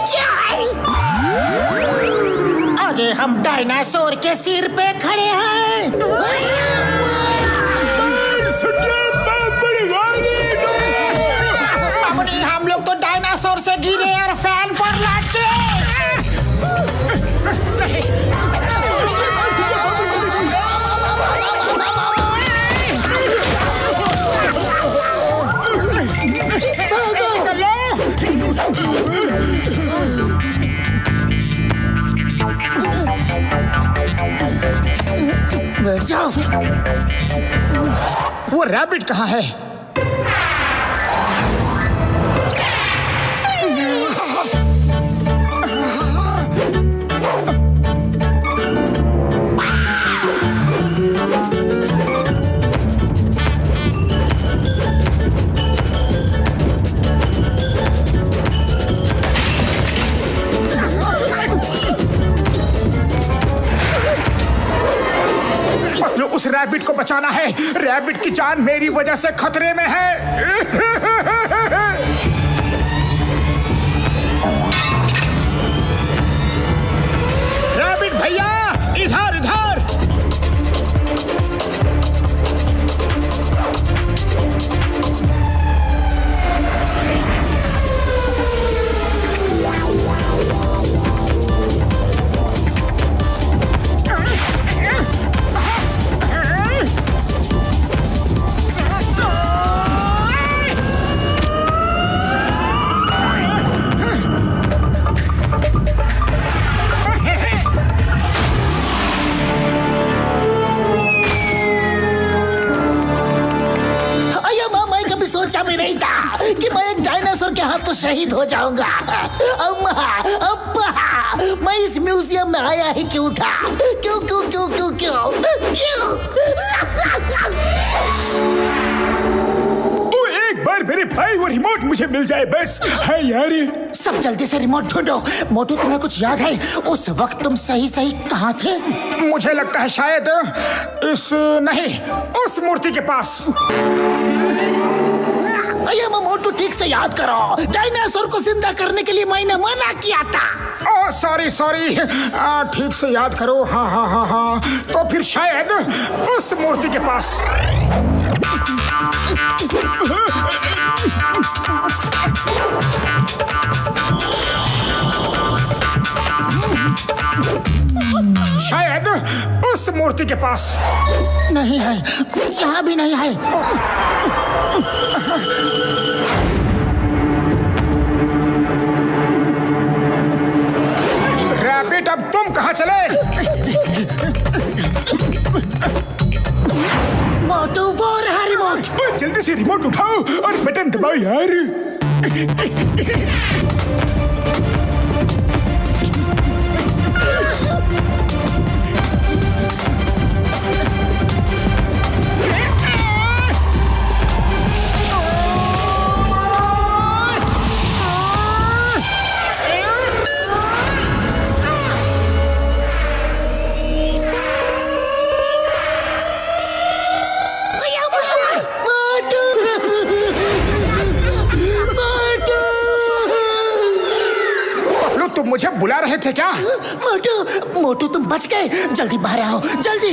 क्या है? अरे हम डायनासोर के सिर पे खड़े हैं। हम लोग तो डायनासोर से गिरे और फैन पर लटके। बैठ जाओ। वो रैबिट कहाँ है? उसे रैबिट को बचाना है। रैबिट की जान मेरी वजह से खतरे में है। रैबिट भैया, इधर इधर। सोचा भी नहीं था कि मैं एक डायनासोर के हाथ तो शहीद हो जाऊंगा। अम्मा, अब्बा, मैं इस म्यूजियम में आया ही क्यों था? क्यों क्यों क्यों क्यों क्यों क्यों? एक बार मेरे भाई वो रिमोट मुझे मिल जाए बस। है यार, सब जल्दी से रिमोट ढूंढो। मोटू, तुम्हें कुछ याद है उस वक्त तुम सही कहाँ थे? मुझे लगता है शायद उस मूर्ति के पास। मोटू, ठीक से याद करो, डायनासोर को जिंदा करने के लिए मैंने मना किया था। ओह सॉरी, ठीक से याद करो। हाँ, तो फिर शायद उस मूर्ति के पास। शायद उस मूर्ति के पास। नहीं है, यहाँ भी नहीं है। रैबिट, अब तुम कहाँ चले? मोटू, वो रहा रिमोट। जल्दी से रिमोट उठाओ और बटन दबाओ यार। मुझे बुला रहे थे क्या? मोटू, तुम बच गए। जल्दी बाहर आओ, जल्दी।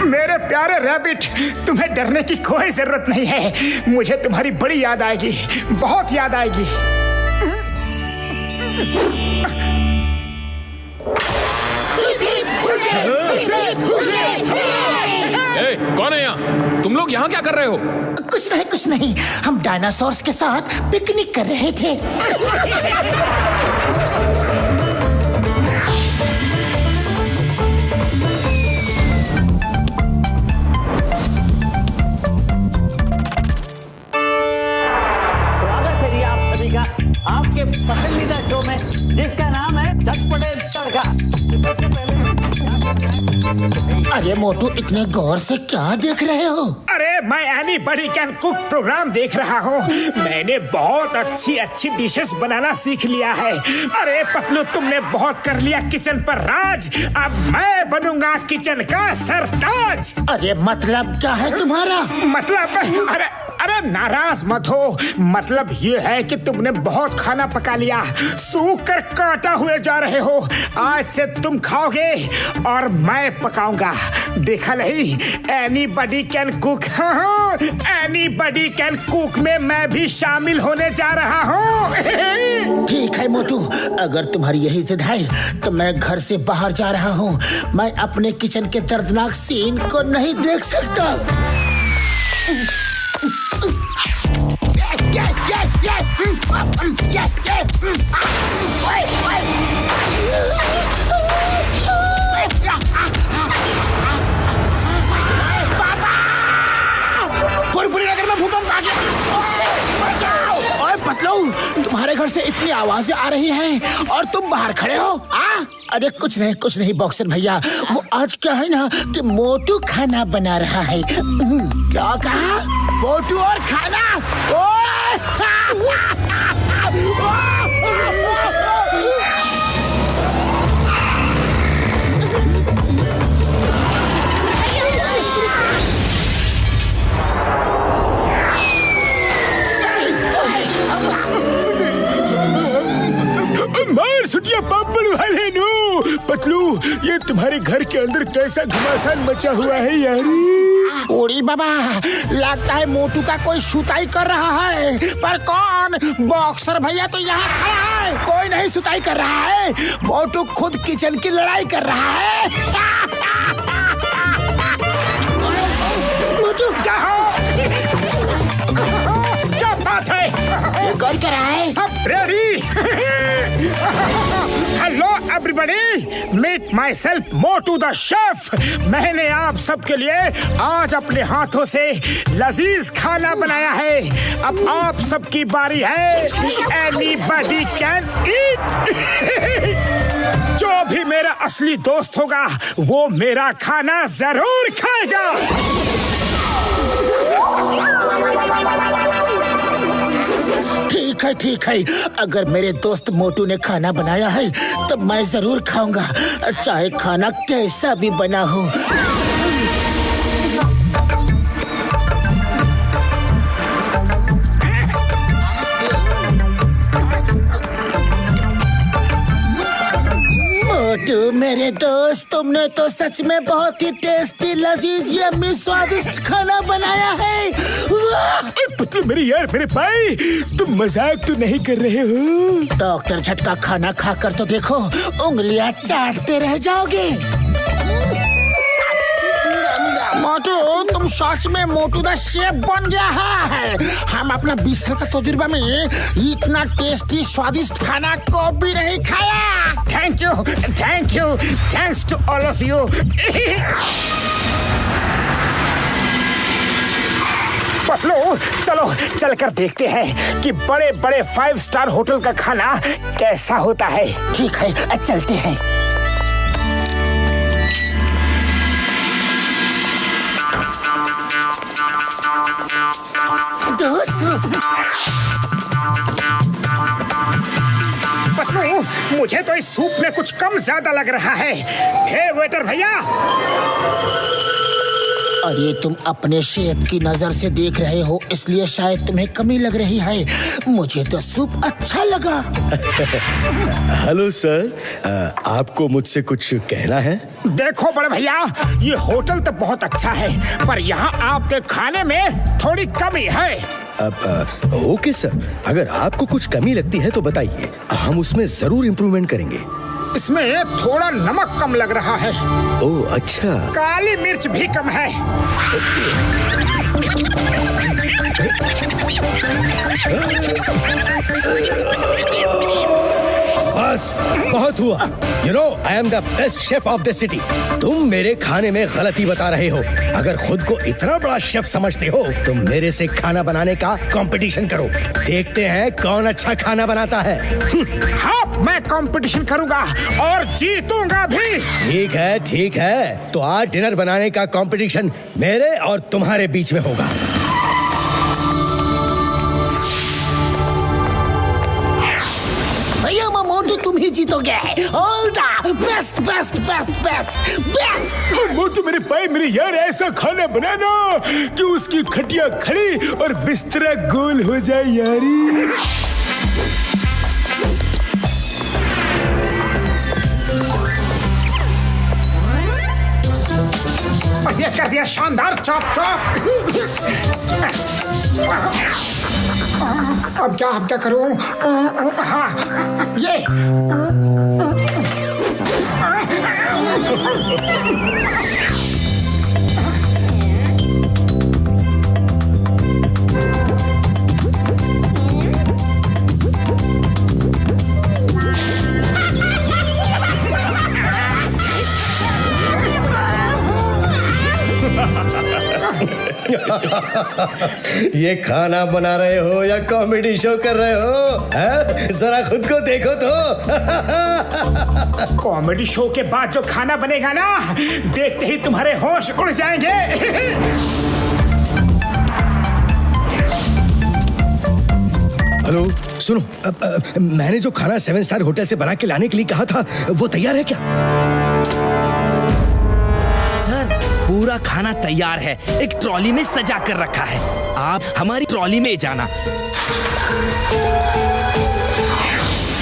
मेरे प्यारे रैबिट, तुम्हें डरने की कोई जरूरत नहीं है। मुझे तुम्हारी बड़ी याद आएगी, बहुत याद आएगी। कौन है यहाँ? तुम लोग यहाँ क्या कर रहे हो? कुछ नहीं, हम डायनासोर्स के साथ पिकनिक कर रहे थे। स्वागत है आप सभी का आपके पसंदीदा शो में, जिसका नाम है चटपटे तड़का। सबसे पहले अरे मोटू, इतने गौर से क्या देख रहे हो? अरे मैं एनीबॉडी कैन कुक प्रोग्राम देख रहा हूँ। मैंने बहुत अच्छी डिशेस बनाना सीख लिया है। अरे पतलू, तुमने बहुत कर लिया किचन पर राज, अब मैं बनूंगा किचन का सरताज। अरे मतलब क्या है तुम्हारा? मतलब अरे नाराज मत हो। मतलब ये है कि तुमने बहुत खाना पका लिया, सूख कर काटा हुए जा रहे हो। आज से तुम खाओगे और मैं पकाऊंगा। देखा नहीं, एनीबॉडी कैन कुक। हाँ, एनीबॉडी कैन कुक में मैं भी शामिल होने जा रहा हूँ। ठीक है मोटू, अगर तुम्हारी यही जिद है तो मैं घर से बाहर जा रहा हूँ। मैं अपने किचन के दर्दनाक सीन को नहीं देख सकता। पूरी नगर में भूकंप आ गया। ओए पतलू, तुम्हारे घर से इतनी आवाजें आ रही हैं और तुम बाहर खड़े हो। अरे कुछ नहीं बॉक्सर भैया, वो आज क्या है ना कि मोटू खाना बना रहा है। क्या कहा? मोटू और खाना? ये तुम्हारे घर के अंदर कैसा घमासान मचा हुआ है यार। ओरी बाबा, लगता है मोटू का कोई सुताई कर रहा है। पर कौन? बॉक्सर भैया तो यहाँ खड़ा है। कोई नहीं सुताई कर रहा है, मोटू खुद किचन की लड़ाई कर रहा है। मोटू जाओ। क्या बात है? ये कौन कर रहा है? सब ready? Hello everybody, meet myself Motu the chef. मैंने आप सबके लिए आज अपने हाथों से लजीज खाना बनाया है। अब आप सबकी बारी है। Anybody can eat. जो भी मेरा असली दोस्त होगा वो मेरा खाना जरूर खाएगा। ठीक है, अगर मेरे दोस्त मोटू ने खाना बनाया है तो मैं जरूर खाऊंगा, चाहे खाना कैसा भी बना हो। मोटू मेरे दोस्त, तुमने तो सच में बहुत ही टेस्टी, लजीज, यम्मी, स्वादिष्ट खाना बनाया है। वाह! पुत्र मेरे यार, मेरे भाई, तुम मजाक तो नहीं कर रहे हो? डॉक्टर झटका खाना खाकर तो देखो, उंगलियां चाटते रह जाओगे। मोटू, तुम सच में मोटू द शेफ बन गया है। हम अपना 20 साल का तजुर्बा में इतना टेस्टी स्वादिष्ट खाना को भी नहीं खाया। Thank you, thanks to all of you. Patlu, चलो चलकर देखते हैं कि बड़े बड़े 5 स्टार होटल का खाना कैसा होता है। ठीक है, चलते हैं। पतलू, मुझे तो इस सूप में कुछ कम ज्यादा लग रहा है। हे वेटर भैया। अरे तुम अपने शेफ की नजर से देख रहे हो, इसलिए शायद तुम्हें कमी लग रही है। मुझे तो सूप अच्छा लगा। हेलो सर, आपको मुझसे कुछ कहना है? देखो बड़े भैया, ये होटल तो बहुत अच्छा है, पर यहाँ आपके खाने में थोड़ी कमी है। ओके सर, अगर आपको कुछ कमी लगती है तो बताइए, हम उसमें जरूर इम्प्रूवमेंट करेंगे। इसमें थोड़ा नमक कम लग रहा है। ओह अच्छा। काली मिर्च भी कम है। बस बहुत हुआ। You know, I am the best chef of the city. तुम मेरे खाने में गलती बता रहे हो। अगर खुद को इतना बड़ा शेफ समझते हो तो मेरे से खाना बनाने का कंपटीशन करो। देखते हैं कौन अच्छा खाना बनाता है। हाँ, मैं कंपटीशन करूंगा और जीतूंगा भी। ठीक है, तो आज डिनर बनाने का कंपटीशन मेरे और तुम्हारे बीच में होगा। भैया मोटू, तुम ही जीतोगे। All the best best best best best. Motu मेरे भाई, मेरे यार, ऐसा खाना बनाना कि उसकी खटिया खड़ी और बिस्तरा गोल हो जाए यारी। ये कर दिया शानदार चॉप चॉप। अब क्या करूं? हाँ, ये ये खाना बना रहे हो या कॉमेडी शो कर रहे हो? जरा खुद को देखो तो। कॉमेडी शो के बाद जो खाना बनेगा ना, देखते ही तुम्हारे होश उड़ जाएंगे। हेलो, सुनो, मैंने जो खाना 7 स्टार होटल से बना के लाने के लिए कहा था, वो तैयार है क्या? पूरा खाना तैयार है, एक ट्रॉली में सजा कर रखा है। आप हमारी ट्रॉली में जाना।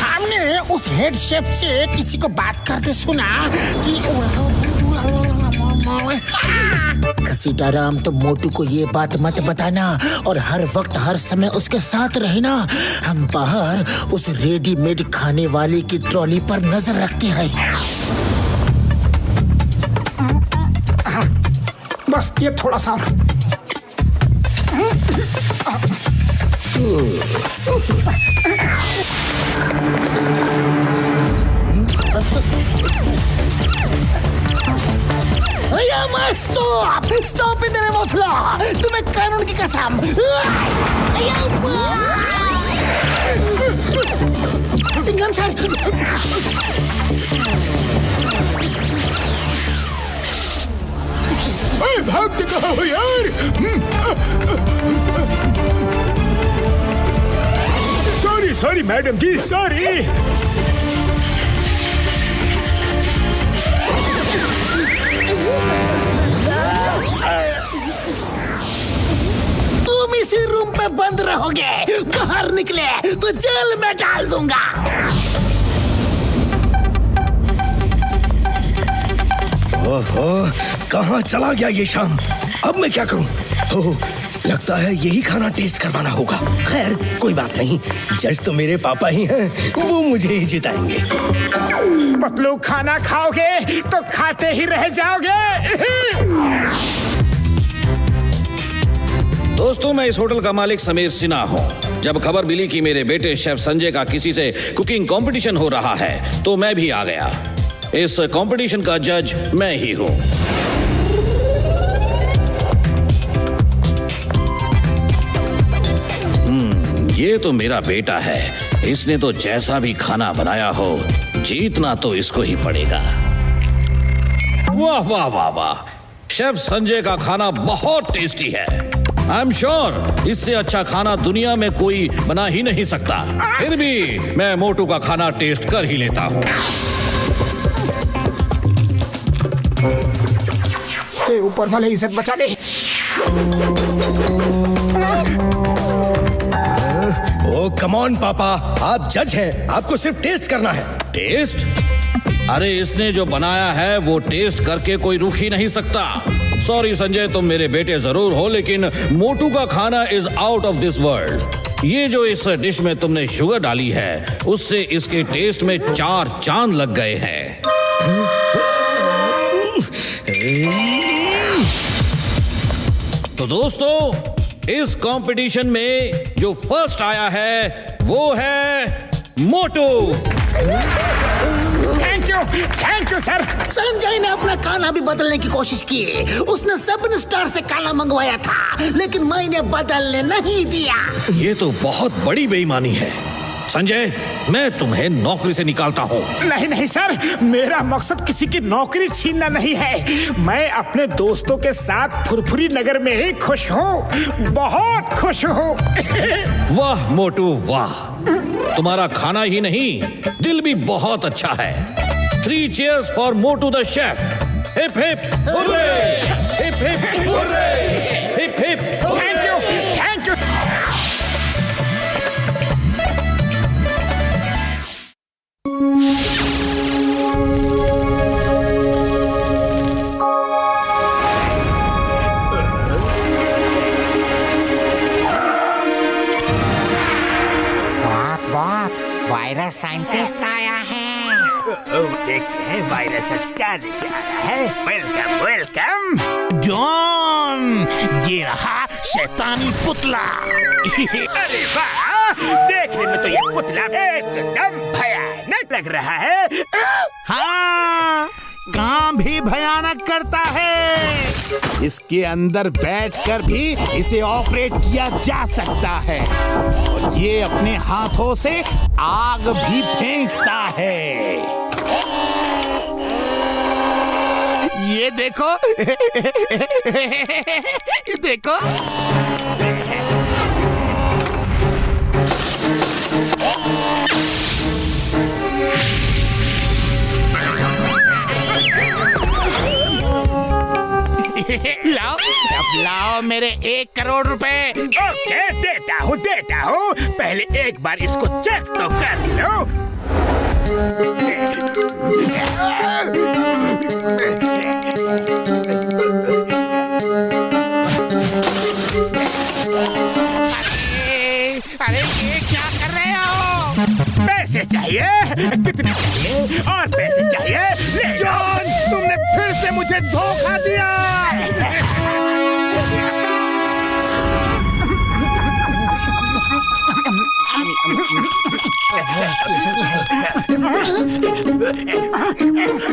हमने उस उस हेड शेफ से किसी को बात करते सुना कि घसीटाराम, तो मोटू को ये बात मत बताना और हर वक्त हर समय उसके साथ रहना। हम बाहर उस रेडीमेड खाने वाले की ट्रॉली पर नजर रखते हैं। बस ये थोड़ा सा। Stop in the name of law. तुम्हें कानून की कसम। चिंगम सर, भागते कहाँ हो यार? सॉरी मैडम जी, सॉरी। तुम इसी रूम पे बंद रहोगे, बाहर निकले तो जेल में डाल दूंगा। ओहो, कहाँ चला गया ये शाम? अब मैं क्या करूं? ओह, लगता है यही खाना टेस्ट करवाना होगा। खैर कोई बात नहीं, जज तो मेरे पापा ही हैं, वो मुझे ही जिताएंगे। पतलू, खाना खाओगे तो खाते ही रह जाओगे। दोस्तों, मैं इस होटल का मालिक समीर सिन्हा हूँ। जब खबर मिली कि मेरे बेटे शेफ संजय का किसी से कुकिंग कंपटीशन हो रहा है तो मैं भी आ गया। इस कंपटीशन का जज मैं ही हूँ। ये तो मेरा बेटा है, इसने तो जैसा भी खाना बनाया हो जीतना तो इसको ही पड़ेगा। वाह वाह वाह वाह, शेफ संजय का खाना बहुत टेस्टी है। आई एम श्योर इससे अच्छा खाना दुनिया में कोई बना ही नहीं सकता। फिर भी मैं मोटू का खाना टेस्ट कर ही लेता हूँ। ऊपर वाले इज्जत बचा ले। ओ कम ऑन पापा, आप जज हैं, आपको सिर्फ टेस्ट करना है। टेस्ट? अरे इसने जो बनाया है वो टेस्ट करके कोई रुक ही नहीं सकता। सॉरी संजय, तुम मेरे बेटे जरूर हो, लेकिन मोटू का खाना is out of this world. ये जो इस डिश में तुमने शुगर डाली है उससे इसके टेस्ट में 4 चांद लग गए हैं। तो दोस्तोक, इस कंपटीशन में जो फर्स्ट आया है वो है Motu. Thank you sir. Sanjay ने अपना खाना भी बदलने की कोशिश की। उसने 7 स्टार से खाना मंगवाया था, लेकिन मैंने बदलने नहीं दिया। ये तो बहुत बड़ी बेईमानी है। संजय, मैं तुम्हें नौकरी से निकालता हूँ। नहीं सर, मेरा मकसद किसी की नौकरी छीनना नहीं है। मैं अपने दोस्तों के साथ फुरफुरी नगर में ही खुश हूँ, बहुत खुश हूँ। वाह मोटू वाह, तुम्हारा खाना ही नहीं दिल भी बहुत अच्छा है। 3 cheers for Motu the chef. Hip hip hurray, hip hip hurray, hip hip. Thank you. Virus scientist आया है। देखते हैं वायरस क्या लेके आया है। वेलकम जॉन, ये रहा शैतानी पुतला। अरे वाह, देखने में तो ये पुतला एकदम भयानक लग रहा है। हाँ, काम भी भयानक करता है। इसके अंदर बैठकर भी इसे ऑपरेट किया जा सकता है और ये अपने हाथों से आग भी फेंकता है। ये देखो देखो। लाओ, अब लाओ मेरे 1 करोड़ रुपए। ओके, देता हूँ। पहले एक बार इसको चेक तो कर लो। अरे ये क्या कर रहे हो? पैसे चाहिए? कितने चाहिए? और पैसे चाहिए? ले जॉन, तुमने फिर से मुझे धोखा दिया।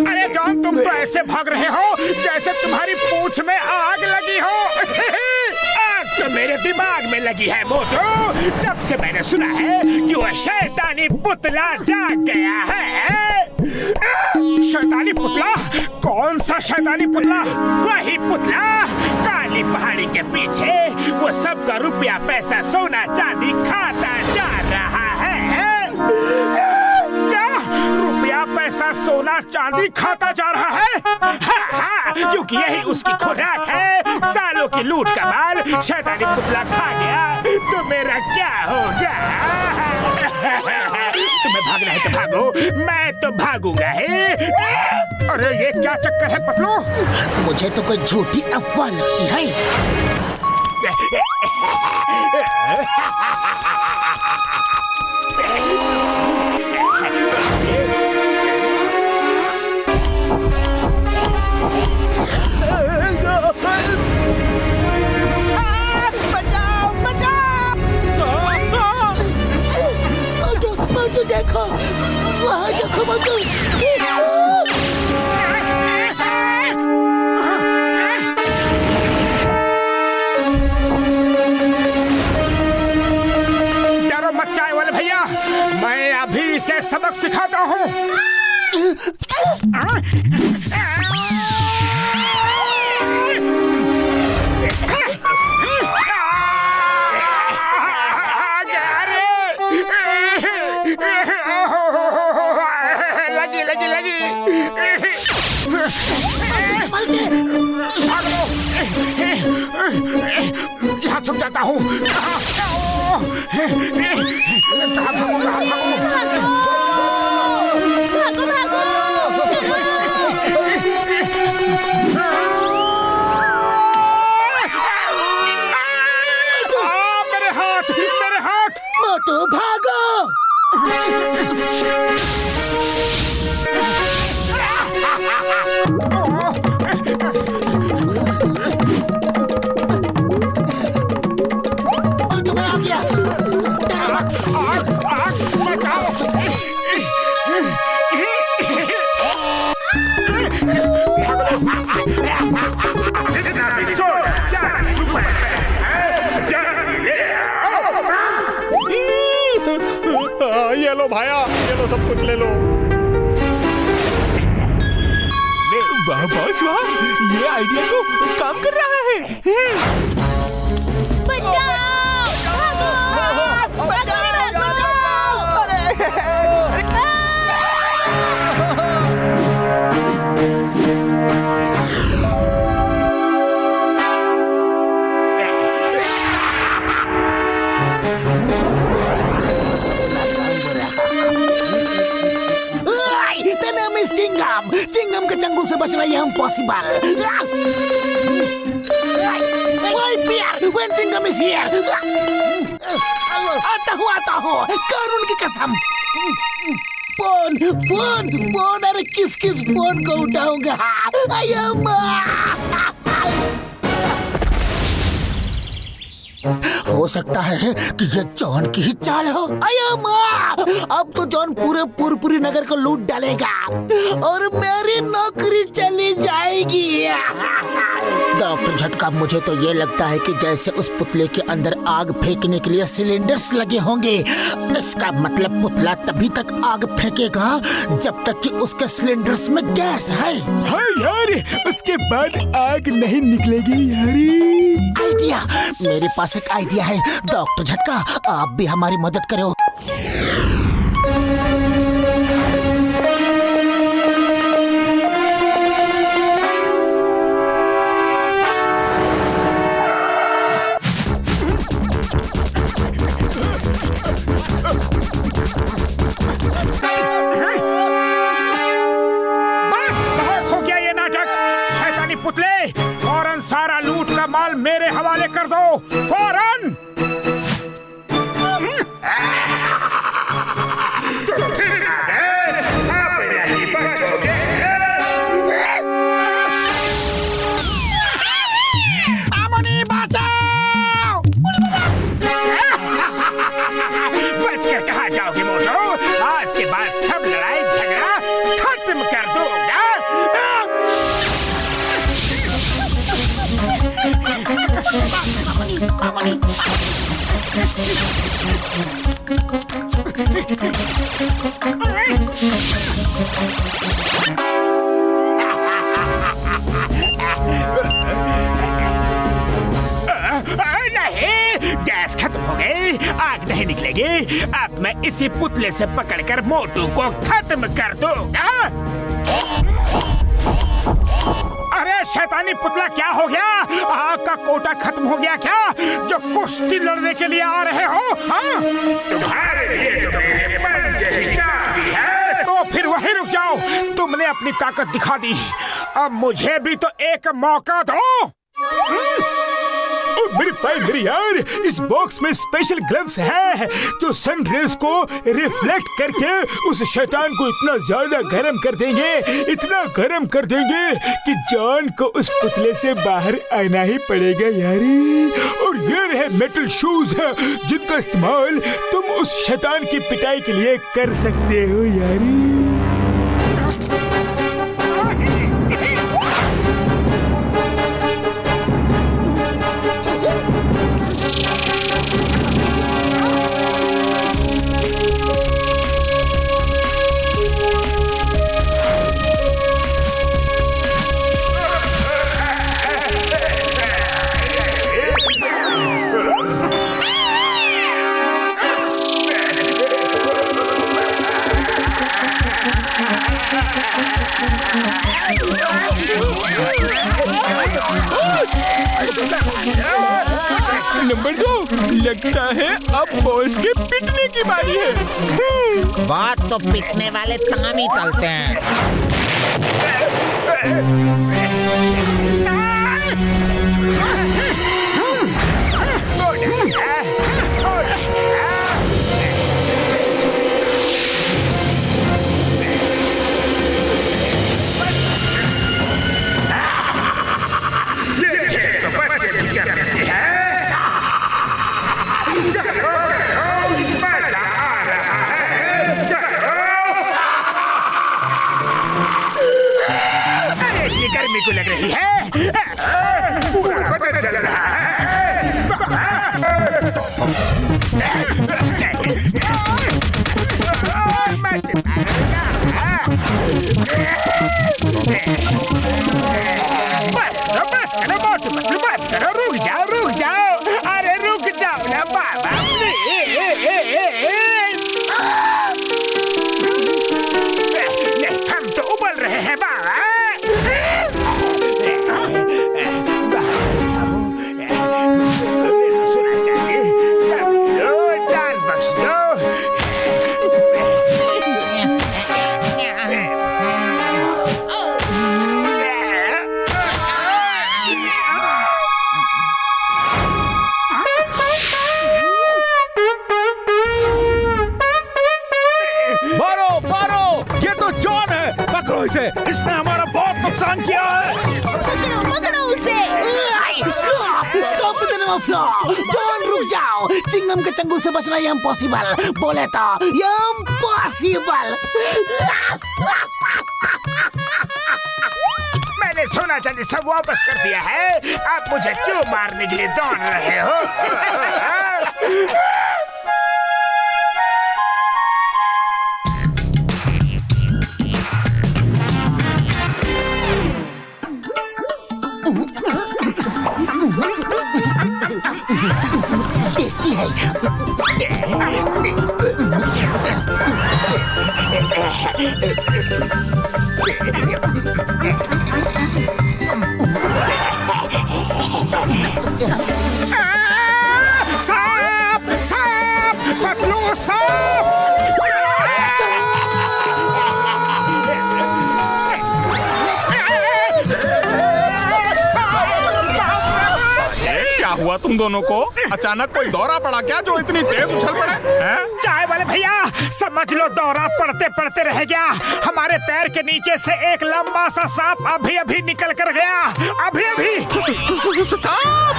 अरे जॉन, तुम तो ऐसे भाग रहे हो जैसे तुम्हारी पूंछ में आग लगी हो। आग तो मेरे दिमाग में लगी है मोटू, जब से मैंने सुना है कि वह शैतानी पुतला जाग गया है। शैतानी पुतला? कौन सा शैतानी पुतला? वही पुतला, काली पहाड़ी के पीछे वो सबका रुपया पैसा सोना चांदी खाता जा रहा है। क्या रुपया पैसा सोना चांदी खाता जा रहा है? हाँ, क्योंकि यही उसकी खुराक है। सालों की लूट का माल शैतानी पुतला खा गया तो मेरा क्या होगा? तुम्हें भागना है तो भागो, मैं तो भागूंगा ही। अरे ये क्या चक्कर है पतलू? मुझे तो कोई झूठी अफवाह लगती है। बचाओ बचाओ! मोटू देखो, वहाँ देखो मोटू। डरो मत चाय वाले भैया, मैं अभी इसे सबक सिखाता हूँ। लगी लगी लगी। यहाँ छुप जाता हूँ। मेरे हाथ मोटू भागो। ये लो भाया, ये लो, सब कुछ ले लो। वाह बॉस वाह, ये आइडिया तो काम कर रहा है। चिंगम के चंगुल से बचना ये impossible. When Chingum is here, आता हूँ, करुण की कसम। फोन, अरे किस फोन को उठाऊंगा? हो सकता है कि ये जॉन की ही चाल हो। अयो माँ, अब तो जॉन पूरे पुरपुरी नगर को लूट डालेगा और मेरी नौकरी चली जाएगी। डॉक्टर झटका, मुझे तो ये लगता है कि जैसे उस पुतले के अंदर आग फेंकने के लिए सिलेंडर्स लगे होंगे। इसका मतलब पुतला तभी तक आग फेंकेगा जब तक कि उसके सिलेंडर्स में गैस है। हाँ यार, उसके बाद आग नहीं निकलेगी यारी। आइडिया, मेरे पास एक आइडिया है। डॉक्टर झटका, आप भी हमारी मदद करो। पुतले, फौरन सारा लूट का माल मेरे हवाले कर दो, फौरन। बचकर कहाँ जाओगे मोटो? आज के बाद सब लड़ाई झगड़ा खत्म कर दूंगा। नहीं, गैस खत्म हो गई, आग नहीं निकलेगी। अब मैं इसी पुतले से पकड़कर मोटू को खत्म कर दूंगा। अरे शैतानी पुतला, क्या हो गया? आग का कोटा खत्म हो गया क्या? जो कुश्ती लड़ने के लिए आ रहे हो? हाँ? तुम्हारे लिए तो मेरे पंजे ही काफी है। तो फिर वहीं रुक जाओ, तुमने अपनी ताकत दिखा दी, अब मुझे भी तो एक मौका दो। मेरे भाई मेरे यार, इस बॉक्स में स्पेशल ग्लव्स है जो सन रेज को रिफ्लेक्ट करके उस शैतान को इतना ज्यादा गर्म कर देंगे, इतना गर्म कर देंगे कि जॉन को उस पुतले से बाहर आना ही पड़ेगा यारी। और ये रहे मेटल शूज जिनका इस्तेमाल तुम उस शैतान की पिटाई के लिए कर सकते हो यारी। नंबर 2, लगता है अब बॉस के पिटने की बारी है। बात तो पिटने वाले ताम ही चलते हैं। गर्मी को लग रही है, पूरा बदन जल रहा है। बस करो, रुक जाओ, अरे रुक जाओ ना बाबा। हम तो उबल रहे हैं बाबा। इसने हमारा बहुत नुकसान किया है। पकड़ो उसे। स्टॉप देने माफिया, जॉन रुक जाओ। चिंगम के चंगुल से बचना इम्पॉसिबल, बोले तो इम्पॉसिबल। मैंने सोना चांदी सब वापस कर दिया है, आप मुझे क्यों मारने के लिए दौड़ रहे हो? टेस्टी है। सांप, सांप, पतलू सांप। हुआ तुम दोनों को? अचानक कोई दौरा पड़ा क्या जो इतनी तेज उछल पड़े? चाय वाले भैया, समझ लो दौरा पड़ते पड़ते रह गया। हमारे पैर के नीचे से एक लंबा सा सांप अभी अभी निकल कर गया। अभी अभी। सांप!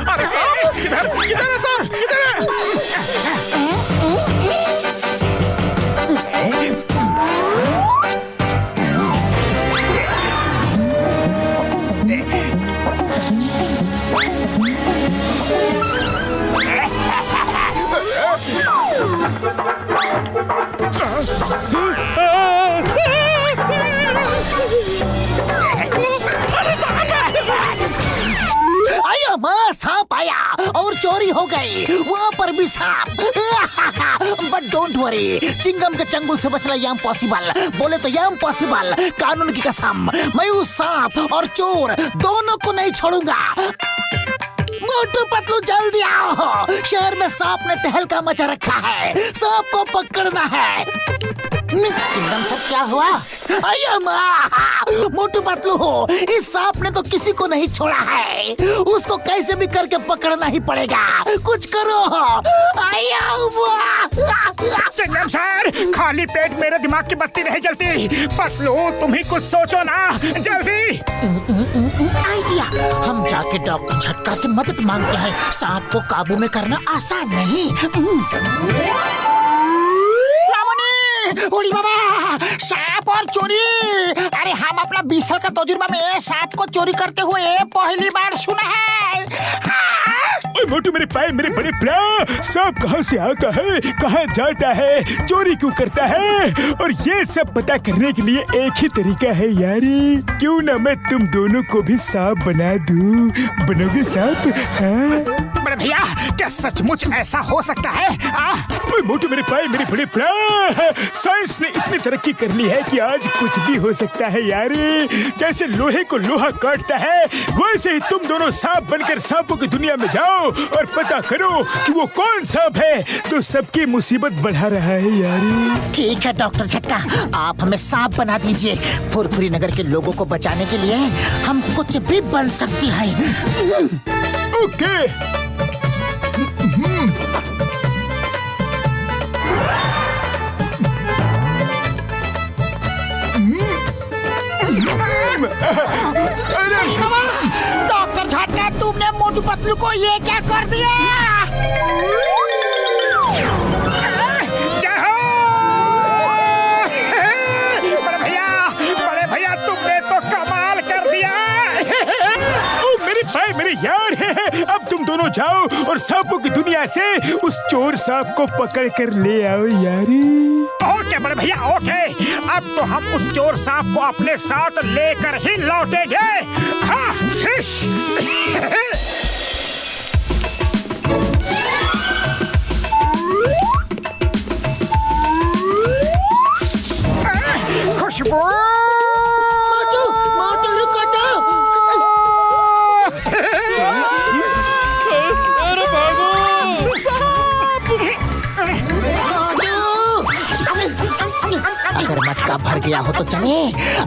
अरे सांप! किधर है सर? किधर है? आया माँ, सांप आया और चोरी हो गई। वहाँ पर भी सांप। बट डोंट वरी, चिंगम के चंगुल से बचना ये इम्पॉसिबल। बोले तो ये इम्पॉसिबल। कानून की कसम, मैं उस सांप और चोर दोनों को नहीं छोड़ूंगा। मोटू पतलू जल्दी आओ, शहर में सांप ने तहलका मचा रखा है। सांप को पकड़ना है। चिंगम सब क्या हुआ? आया माँ, मोटू पतलू हो, इस सांप ने तो किसी को नहीं छोड़ा है। उसको कैसे भी करके पकड़ना ही पड़ेगा। कुछ करो। आया चिंगम सर, खाली पेट मेरे दिमाग की बत्ती नहीं जलती। पतलू तुम ही कुछ सोचो ना, जल्दी। आइडिया, हम जाके डॉक्टर झटका से मदद मांगते हैं। सांप को काबू में करना आसान नहीं। उड़ी बाबा, सांप और चोरी। अरे हम अपना 20 साल का तजुर्बा में सांप को चोरी करते हुए पहली बार सुना है। मोटू मेरे पाए, मेरे बड़े प्यार, सांप कहाँ से आता है, कहाँ जाता है, चोरी क्यों करता है, और ये सब पता करने के लिए एक ही तरीका है यारी। क्यों ना मैं तुम दोनों को भी सांप बना दूं? बनोगे सांप? बड़े भैया, क्या सचमुच ऐसा हो सकता है? मोटू मेरे पाए, मेरे बड़े प्यार, साइंस ने इतनी तरक्की कर ली है कि आज कुछ भी हो सकता है यारी। जैसे लोहे को लोहा काटता है, वैसे ही तुम दोनों सांप बनकर सांपों की दुनिया में जाओ और पता करो कि वो कौन सांप है तो सबकी मुसीबत बढ़ा रहा है यारी। ठीक है डॉक्टर झटका, आप हमें सांप बना दीजिए। फुरफुरी नगर के लोगों को बचाने के लिए हम कुछ भी बन सकती हैं। ओके। डॉक्टर झटका, तुमने मोटू पतलू को ये क्या कर दिया? बड़े भैया तुमने तो कमाल कर दिया। मेरे भाई, मेरे यार है। अब तुम दोनों जाओ और सांपों की दुनिया से उस चोर सांप को पकड़ कर ले आओ यारी। ओके बड़े भैया, ओके। अब तो हम उस चोर सांप को अपने साथ लेकर ही लौटेंगे। हाँ, खुशबू। मोटू रुको तो। अरे भागो। अगर मटका भर गया हो तो चले।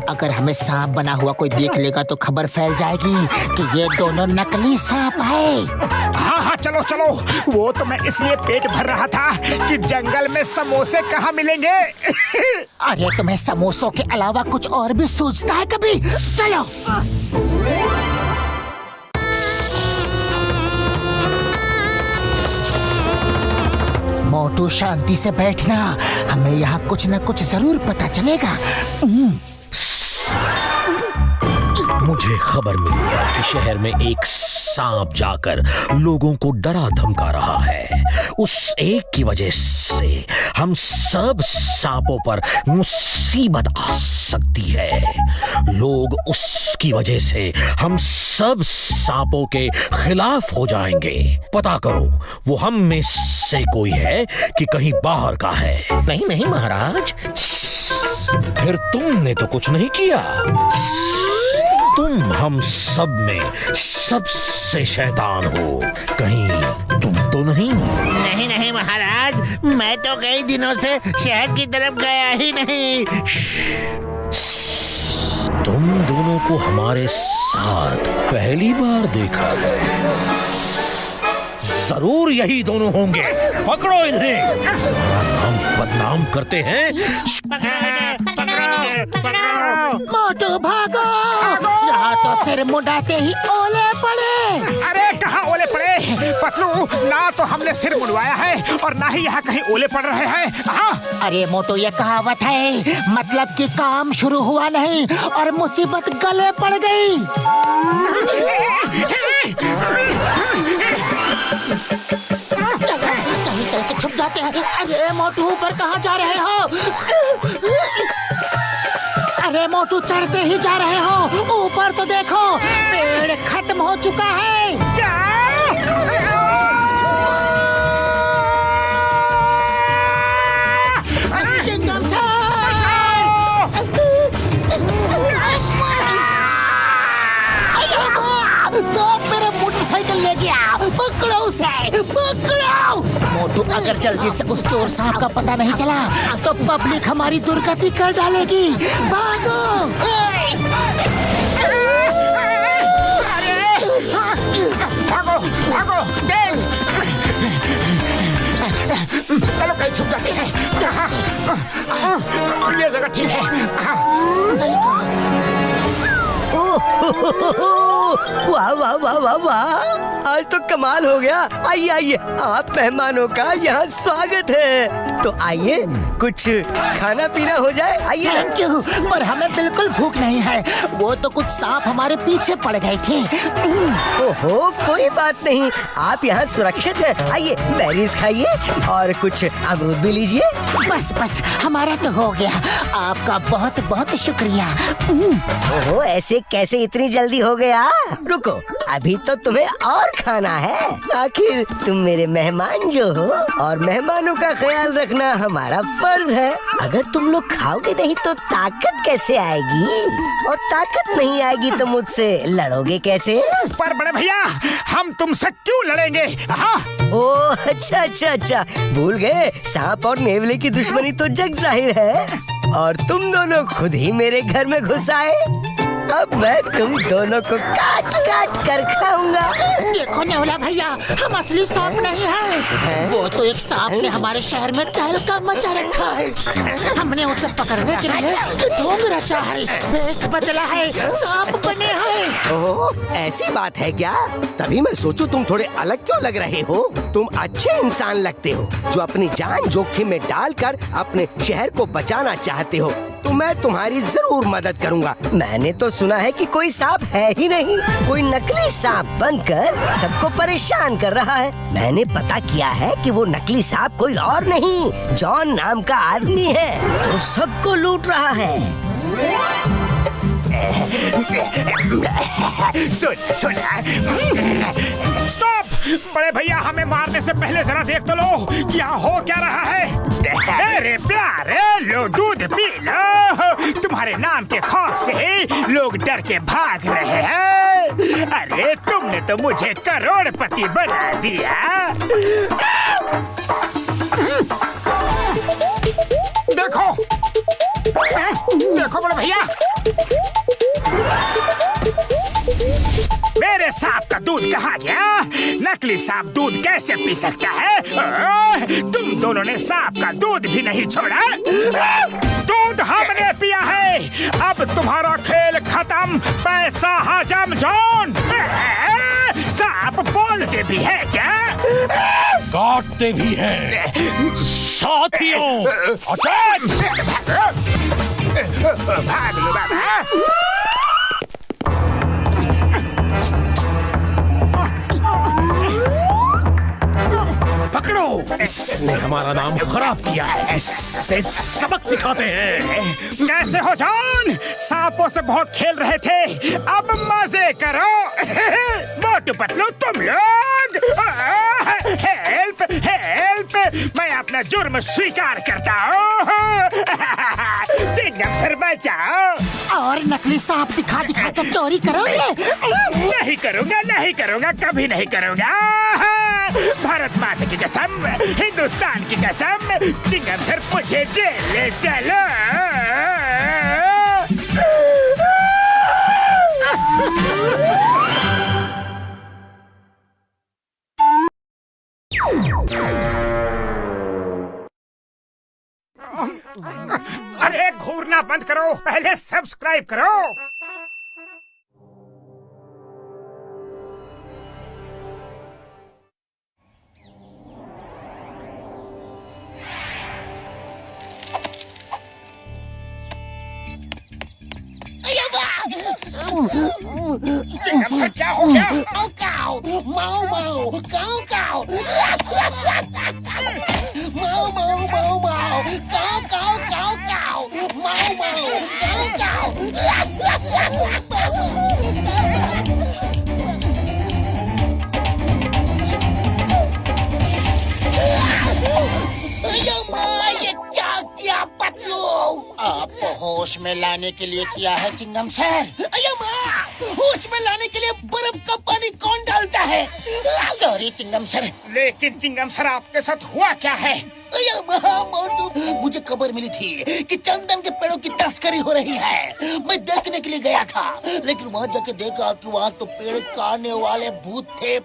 अगर हमें सांप बना हुआ कोई देख लेगा तो खबर फैल जाएगी कि ये दोनों नकली सांप है। हाँ, चलो चलो। वो तो मैं इसलिए पेट भर रहा था कि जंगल में समोसे कहाँ मिलेंगे। अरे तुम्हें समोसों के अलावा कुछ और भी सोचता है कभी? चलो। मोटू शांति से बैठना, हमें यहाँ कुछ न कुछ जरूर पता चलेगा। मुझे खबर मिली है कि शहर में एक सांप जाकर लोगों को डरा धमका रहा है। उस एक की वजह से हम सब सांपों पर मुसीबत आ सकती है। लोग उसकी वजह से हम सब सांपों के खिलाफ हो जाएंगे। पता करो वो हम में से कोई है कि कहीं बाहर का है। नहीं नहीं महाराज। फिर तुमने तो कुछ नहीं किया। तुम हम सब में सबसे शैतान हो, कहीं तुम तो नहीं? नहीं नहीं महाराज, मैं तो कई दिनों से शहर की तरफ गया ही नहीं। तुम दोनों को हमारे साथ पहली बार देखा है। जरूर यही दोनों होंगे। पकड़ो इन्हें। हमारा नाम बदनाम करते हैं। मोटू भागो, यहाँ तो सिर मुड़ाते ही ओले पड़े। अरे कहाँ ओले पड़े पतलू, ना तो हमने सिर मुड़वाया है और ना ही यहाँ कहीं ओले पड़ रहे हैं। अरे मोटू, ये कहावत है, मतलब कि काम शुरू हुआ नहीं और मुसीबत गले पड़ गई। कहीं चल के छुप जाते हैं। अरे मोटू, ऊपर कहाँ जा रहे हो? अरे मोटू, चढ़ते ही जा रहे हो। ऊपर तो देखो, पेड़ खत्म हो चुका है। क्या? चिंगम सांप मेरे मोटरसाइकिल ले गया। पकड़ो उसे, पकड़ो। मोटू, अगर जल्दी से उस चोर सांप का पता नहीं चला तो पब्लिक हमारी दुर्गति कर डालेगी। भागो। भागो भागो, तेज। चलो कहीं छुप जाते हैं। ये जगह ठीक है। वाह वाह वाह वाह वाह, आज तो कमाल हो गया। आइए आइए, आप मेहमानों का यहाँ स्वागत है। तो आइए कुछ खाना पीना हो जाए। आइए। थैंक यू, पर हमें बिल्कुल भूख नहीं है। वो तो कुछ सांप हमारे पीछे पड़ गए थे। ओहो, कोई बात नहीं, आप यहाँ सुरक्षित हैं। आइए बेरीज खाइए और कुछ अमरूद भी लीजिए। बस बस, हमारा तो हो गया। आपका बहुत बहुत शुक्रिया। ओहो, ऐसे कैसे इतनी जल्दी हो गया? रुको, अभी तो तुम्हें और खाना है। आखिर तुम मेरे मेहमान जो हो, और मेहमानों का ख्याल रखना हमारा फर्ज है। अगर तुम लोग खाओगे नहीं तो ताकत कैसे आएगी? और ताकत नहीं आएगी तो मुझसे लड़ोगे कैसे? पर बड़े भैया, हम तुमसे क्यों लड़ेंगे? ओह अच्छा अच्छा अच्छा, भूल गए, सांप और नेवले की दुश्मनी तो जग जाहिर है। और तुम दोनों खुद ही मेरे घर में घुस आए। अब मैं तुम दोनों को काट काट कर खाऊंगा। देखो नेवला भैया, हम असली सांप नहीं है। वो तो एक सांप ने हमारे शहर में तहलका मचा रखा है। हमने उसे पकड़ने के लिए ढोंग रचा है, भेष बदला है, सांप बने हैं। ओह, ऐसी बात है क्या? तभी मैं सोचूं तुम थोड़े अलग क्यों लग रहे हो। तुम अच्छे इंसान लगते हो जो अपनी जान जोखिम में डालकर अपने शहर को बचाना चाहते हो। तो मैं तुम्हारी जरूर मदद करूंगा। मैंने तो सुना है कि कोई सांप है ही नहीं, कोई नकली सांप बनकर सबको परेशान कर रहा है। मैंने पता किया है कि वो नकली सांप कोई और नहीं, जॉन नाम का आदमी है जो सबको लूट रहा है। सुन, स्टॉप! बड़े भैया, हमें मारने से पहले जरा देख तो लो कि यहाँ हो क्या रहा है। अरे प्यारे, लो दूध पी लो। तुम्हारे नाम के खौफ से लोग डर के भाग रहे हैं। अरे तुमने तो मुझे करोड़पति बना दिया। देखो देखो बड़े भैया, मेरे सांप का दूध कहाँ गया? नकली सांप दूध कैसे पी सकता है? तुम दोनों ने सांप का दूध भी नहीं छोड़ा। दूध हमने पिया है। अब तुम्हारा खेल खत्म। पैसा हजम जॉन। सांप बोलते भी है क्या? काटते भी हैं। साथियों, भाग लो बाबा। पकड़ो, इसने हमारा नाम खराब किया है। इससे सबक सिखाते हैं। कैसे हो जॉन? सांपों से बहुत खेल रहे थे, अब मजे करो। मोटू पतलू, तुम लोग हेल्प हेल्प, मैं अपना जुर्म स्वीकार करता हूँ। चिंगम सर बचाओ। और नकली सांप दिखा दिखा कर चोरी करोगे? नहीं करूँगा, नहीं करूँगा, कभी नहीं करूँगा। भारत माता की कसम, हिंदुस्तान की कसम, चिंगम सर मुझे जेल ले चलो। बंद करो, पहले सब्सक्राइब करो। चिंगम सर क्या हो गया? काऊ काऊ, माऊ माऊ, काऊ काऊ, माऊ माऊ माऊ माऊ, काऊ काऊ काऊ काऊ, माऊ माऊ, काऊ ये क्या किया पतलू? आपको होश में लाने के लिए किया है चिंगम सर। अयो माँ, होश में लाने के लिए बर्फ का पानी कौन डालता है? Sorry Chingum sir. लेकिन चिंगम सर आपके साथ हुआ क्या है? अयो माँ मोटू, मुझे खबर मिली थी कि चंदन के पेड़ों की तस्करी हो रही है। मैं देखने के लिए गया था, लेकिन वहाँ जाके देखा कि वहाँ तो पेड़ काटने वाले भूत थे।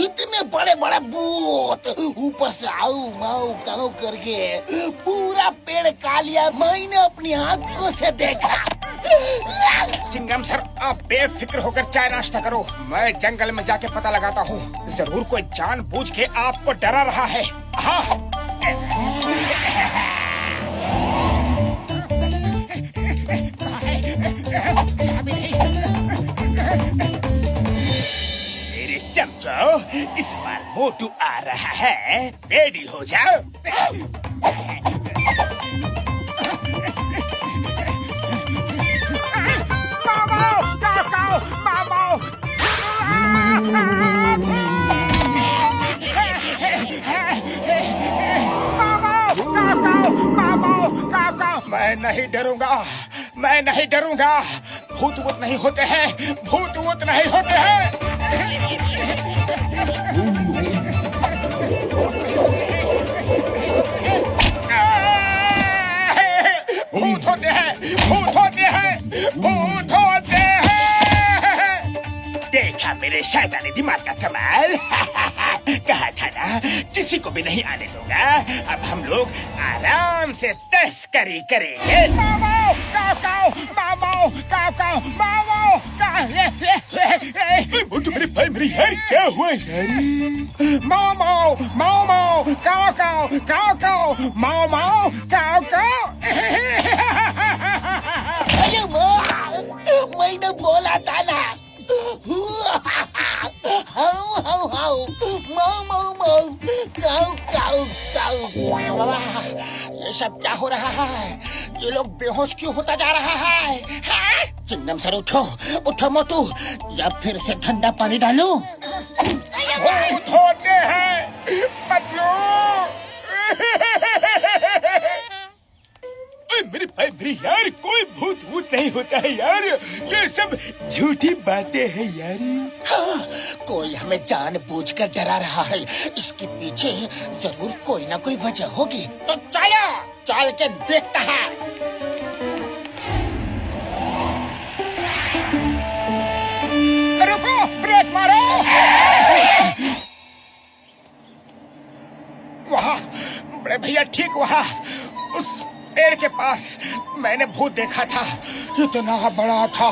इतने बड़े बड़े भूत, ऊपर से आऊ माऊ काऊ करके पूरा पेड़ काट लिया। मैंने अपनी आंखों से देखा। चिंगम सर आप बेफिक्र होकर चाय नाश्ता करो, मैं जंगल में जाके पता लगाता हूँ। जरूर कोई जानबूझ के आपको डरा रहा है। हाँ मेरे चमचो, इस बार मोटू आ रहा है, रेडी हो जाओ। मैं नहीं डरूंगा, मैं नहीं डरूंगा। भूत वूत नहीं होते हैं, भूत वूत नहीं होते हैं। भूत होते हैं, भूत होते हैं, भूत होते हैं। देखा मेरे शैतानी दिमाग का कमाल। कहा था ना किसी को भी नहीं आने दूंगा। अब हम लोग आराम से तस्करी करेंगे। मामो काव काव, मामो काव काव, मामो काव। मोटू मेरे भाई मेरी यार क्या हुआ यार? मामो मामो काव काव काव काव, मामो काव काव। अरे माँ, मैंने बोला था ना। हाउ हाउ हाउ, माऊ माऊ माऊ, काऊ काऊ काऊ। बाबा, ये सब क्या हो रहा है? ये लोग बेहोश क्यों होता जा रहा है? हाँ? चिंगम सर उठो, उठो मोटू, या फिर से ठंडा पानी डालूं? भूत होते हैं पतलू। मेरे भाई मेरी यार, कोई भूत वूत नहीं होता है यार, ये सब झूठी बातें हैं यार। हाँ, कोई हमें जानबूझकर डरा रहा है। इसके पीछे जरूर कोई ना कोई वजह होगी। तो चलो चल के देखता है। रुको, ब्रेक मारो। वहाँ बड़े भैया ठीक वहाँ उस पेड़ के पास मैंने भूत देखा था। इतना बड़ा था,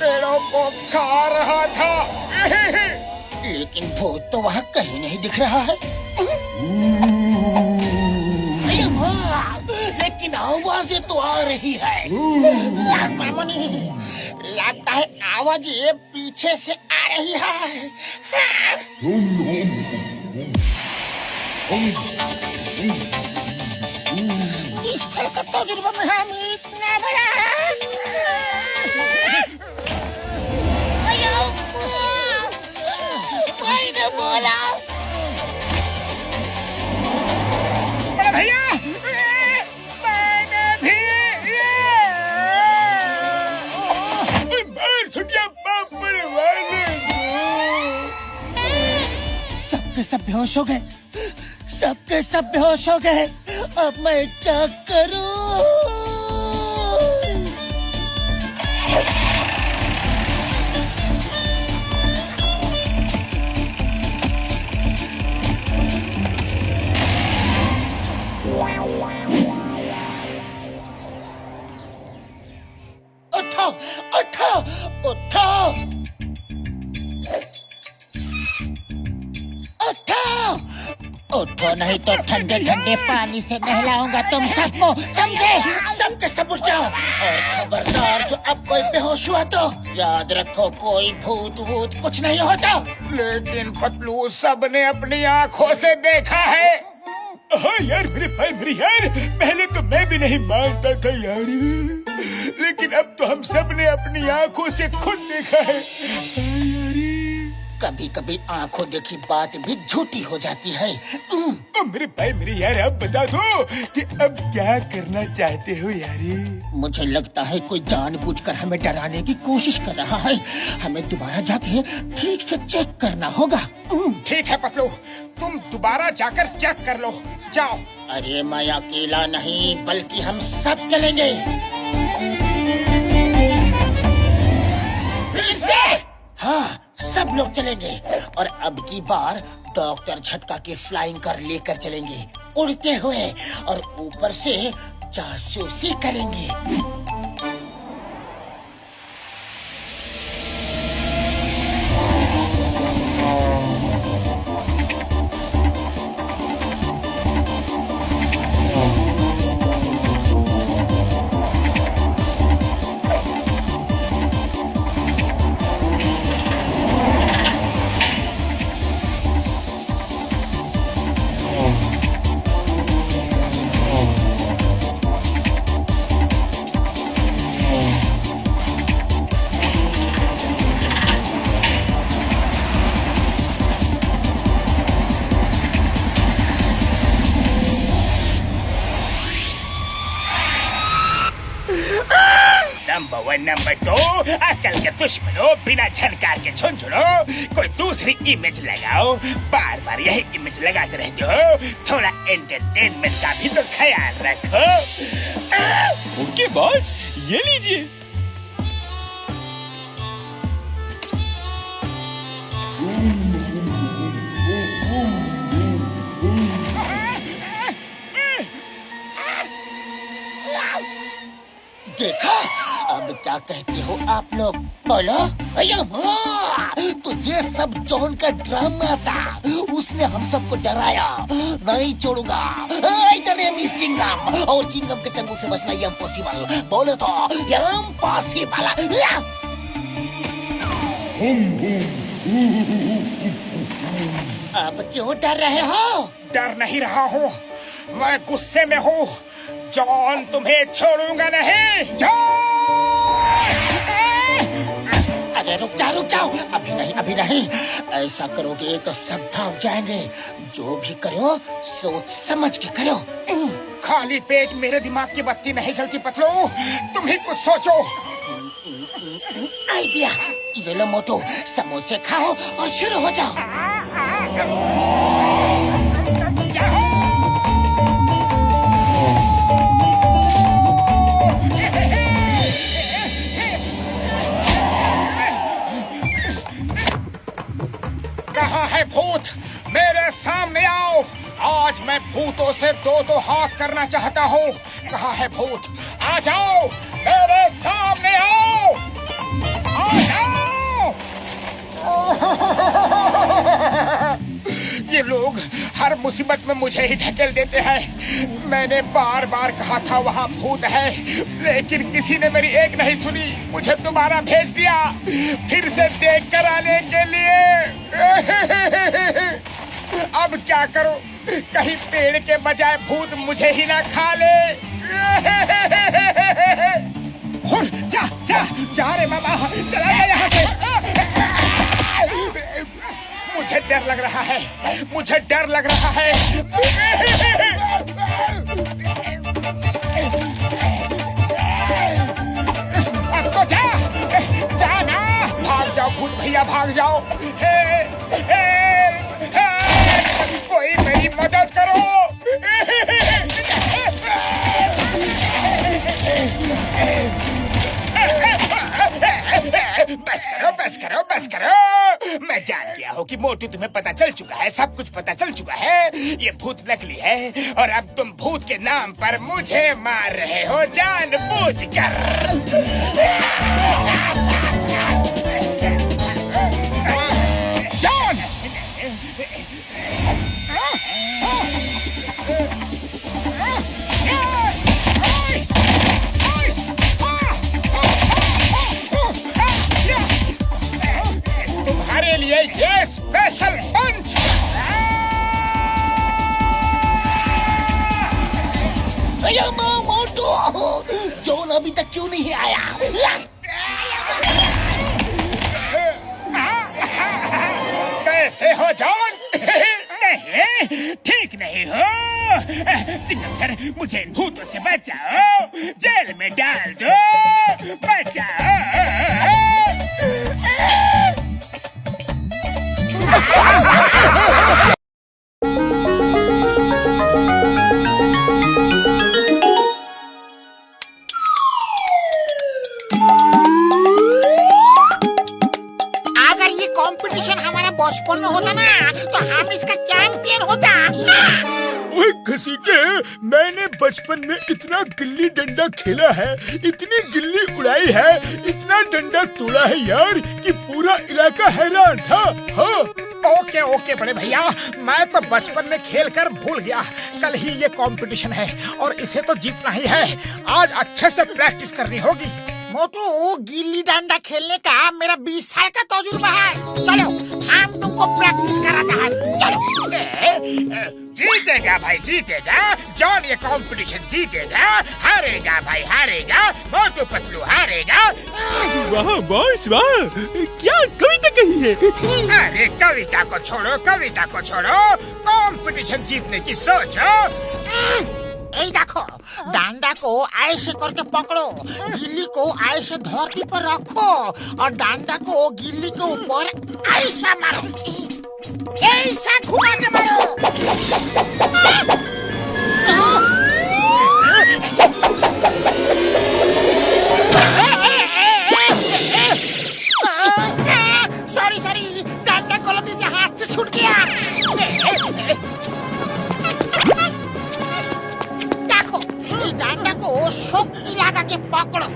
पेड़ों को खा रहा था। लेकिन भूत तो वहाँ कहीं नहीं दिख रहा है। लेकिन आवाजें तो आ रही है। मामनी, लगता है आवाज ये पीछे से आ रही है। इस साल का तजुर्बा में हम इतना बड़ा है। मैंने बोला बड़े भैया, मैंने भी मार छुटिया बड़े वाले। सबके सब बेहोश हो गए, सबके सब बेहोश हो गए। अब मैं क्या करूं? उठो नहीं तो ठंडे ठंडे पानी से नहलाऊंगा तुम सबको, समझे? सबके सब उठ जाओ और खबरदार जो अब कोई बेहोश हुआ तो याद रखो कोई भूत वूत कुछ नहीं होता। लेकिन पतलू सबने अपनी आँखों से देखा है। हाँ यार मेरे भाई मेरी यार, पहले तो मैं भी नहीं मानता था यार, लेकिन अब तो हम सब ने अपनी आँखों से खुद देखा है। कभी कभी आंखों देखी बात भी झूठी हो जाती है। मेरे भाई मेरे यार, अब बता दो कि अब क्या करना चाहते हो यारी? मुझे लगता है कोई जानबूझकर हमें डराने की कोशिश कर रहा है। हमें दोबारा जाके ठीक से चेक करना होगा। ठीक है पतलू, तुम दोबारा जाकर चेक कर लो, जाओ। अरे मैं अकेला नहीं बल्कि हम सब चलेंगे। हाँ सब लोग चलेंगे और अब की बार डॉक्टर झटका के फ्लाइंग कर लेकर चलेंगे, उड़ते हुए, और ऊपर से जासूसी करेंगे। नंबर 2, अकल के दुश्मनों, बिना झनकार के झुंझुनो, कोई दूसरी इमेज लगाओ। बार बार यही इमेज लगाते रहते हो, थोड़ा एंटरटेनमेंट का भी तो ख्याल रखो। ओके बॉस, ये लीजिए। देखा, अब क्या कहते हो आप लोग? बोलो। तो ये सब जॉन का ड्रामा था, उसने हम सबको डराया। नहीं छोड़ूंगा। चिंगम, और चिंगम के चंगू से बचना इम्पॉसिबल। बोले तो इम्पॉसिबल। अब क्यों डर रहे हो? डर नहीं रहा हूँ, मैं गुस्से में हूँ। जॉन तुम्हें छोड़ूंगा नहीं। अरे रुक जाओ, अभी नहीं। ऐसा करोगे तो सब भाग जाएंगे। जो भी करो सोच समझ के करो। खाली पेट मेरे दिमाग की बत्ती नहीं जलती पतलू, तुम ही कुछ सोचो। आइडिया, ये लो मोटू, समोसे खाओ और शुरू हो जाओ। कहाँ है भूत? मेरे सामने आओ। आज मैं भूतों से दो हाथ करना चाहता हूँ। कहाँ है भूत? आ जाओ, मेरे सामने आओ। आ जाओ। ये लोग हर मुसीबत में मुझे ही ढकेल देते हैं। मैंने बार बार कहा था वहाँ भूत है, लेकिन किसी ने मेरी एक नहीं सुनी। मुझे दोबारा भेज दिया फिर से देख कर आने के लिए। अब क्या करूं? कहीं पेड़ के बजाय भूत मुझे ही ना खा ले। जा रे मामा, चला जा यहाँ से। मुझे डर लग रहा है, मुझे डर लग रहा है। अब तो जा ना, भाग जाओ भूत भैया, भाग जाओ। कोई मेरी मदद करो। बस करो। मैं जान गया हूँ कि मोटू तुम्हें पता चल चुका है, सब कुछ पता चल चुका है। ये भूत नकली है और अब तुम भूत के नाम पर मुझे मार रहे हो जानबूझकर। जॉन! स्पेशल पंच। मोटू, जॉन अभी तक क्यों नहीं आया? कैसे हो जॉन? नहीं, ठीक नहीं हो। चिंगम सर, मुझे इन भूतों से बचाओ, जेल में डाल दो, बचाओ। अगर ये कंपटीशन हमारा बचपन में होता ना तो हम इसका चैंपियन होता। ओए घसीटे, मैंने बचपन में इतना गिल्ली डंडा खेला है, इतनी गिल्ली उड़ाई है, इतना डंडा तोड़ा है यार कि पूरा इलाका हैरान था। हाँ। ओके ओके बड़े भैया, मैं तो बचपन में खेल कर भूल गया। कल ही ये कंपटीशन है और इसे तो जीतना ही है। आज अच्छे से प्रैक्टिस करनी होगी। मोटू, गिल्ली डंडा खेलने का मेरा 20 साल का तजुर्बा है। चलो, हम तुमको प्रैक्टिस कराता है। चलो। जीतेगा भाई, जीतेगा। जॉन ये कंपटीशन जीतेगा। हारेगा भाई, हारेगा। मोटू पतलू हारेगा। वाह बॉस वाह, क्या कविता कही है। अरे कविता को छोड़ो, कविता को छोड़ो, कंपटीशन जीतने की सोचो। ए देखो, डंडा को ऐसे करके पकड़ो, गिल्ली को ऐसे धरती पर रखो और डंडा को गिल्ली के ऊपर ऐसा मारो, ऐसा घुमा के मारो। सॉरी सॉरी, डंडा गलती से हाथ से छूट गया। डंडा को शक्ति लगा के पकड़ो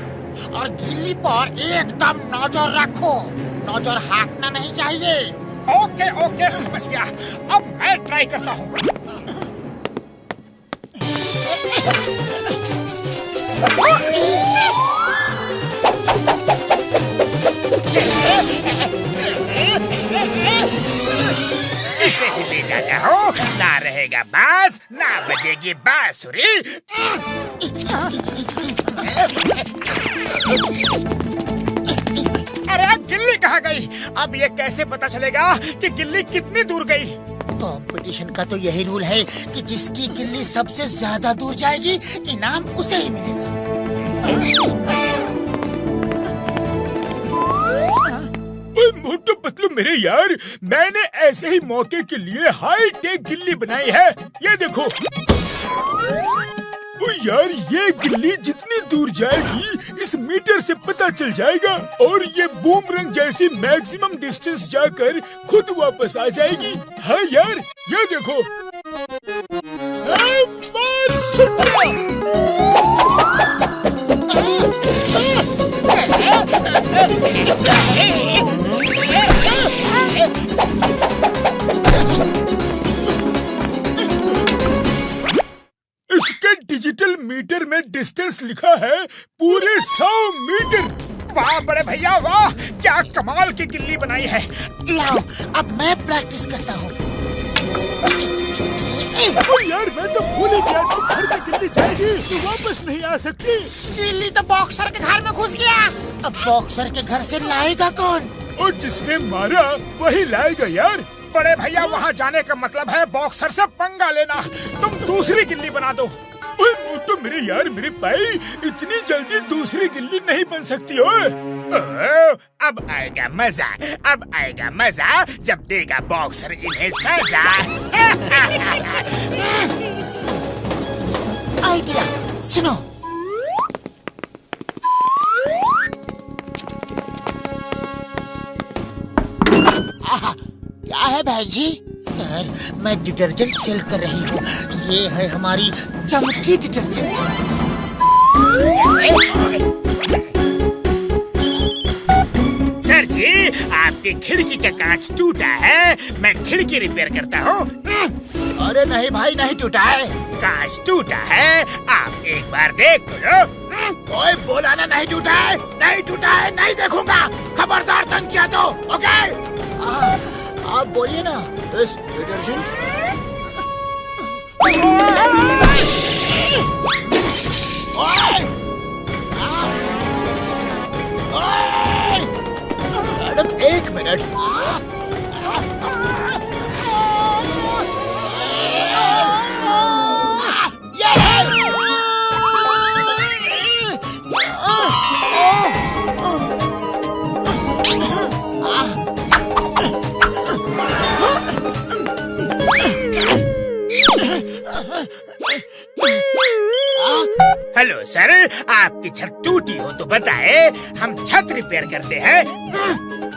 और गिल्ली पर एकदम नजर रखो। नजर हटना नहीं चाहिए। ओके ओके, समझ गया। अब मैं ट्राई करता हूँ। इसे ही ले जाता हूँ, ना रहेगा बाज, ना बजेगी बांसुरी। अरे गिल्ली कहाँ गई? अब ये कैसे पता चलेगा कि गिल्ली कितनी दूर गई? कंपटीशन का तो यही रूल है कि जिसकी गिल्ली सबसे ज्यादा दूर जाएगी, इनाम उसे ही मिलेगा। मोटू पतलू मेरे यार, मैंने ऐसे ही मौके के लिए हाई टेक गिल्ली बनाई है। ये देखो। ओ यार, ये गिल्ली जितनी दूर जाएगी इस मीटर से पता चल जाएगा और ये बूमरंग जैसी मैक्सिमम डिस्टेंस जाकर खुद वापस आ जाएगी। हाँ यार, ये देखो। मार इसके डिजिटल मीटर में डिस्टेंस लिखा है पूरे 100 मीटर। वाह बड़े भैया वाह, क्या कमाल की गिल्ली बनाई है। लाओ, अब मैं प्रैक्टिस करता हूँ। यार, मैं तो भूल ही गया कि घर में गिल्ली जाएगी तो वापस नहीं आ सकती। गिल्ली तो बॉक्सर के घर में घुस गया। अब बॉक्सर के घर से लाएगा कौन? और जिसने मारा वही लाएगा यार। बड़े भैया, वहाँ जाने का मतलब है बॉक्सर से पंगा लेना। तुम दूसरी गिल्ली बना दो। तो मेरे यार, मेरे भाई, इतनी जल्दी दूसरी गिल्ली नहीं बन सकती हो। अब आएगा मजा, अब आएगा मजा जब देगा बॉक्सर इन्हें सजा। आइडिया सुनो। क्या है बहन जी? सर, मैं डिटर्जेंट सेल कर रही हूँ। ये है हमारी चमकी डिटर्जेंट। सर जी, आपकी खिड़की का कांच टूटा है, मैं खिड़की रिपेयर करता हूँ। अरे नहीं भाई, नहीं टूटा है। कांच टूटा है, आप एक बार देख तो लो। ओए, बोला ना नहीं टूटा है, नहीं टूटा है, नहीं देखूंगा। खबरदार तंग किया तो, ओके? आप बोलिए ना, दिस डिटर्जेंट। मैडम एक मिनट। हेलो सर, आपकी छत टूटी हो तो बताए, हम छत रिपेयर करते हैं।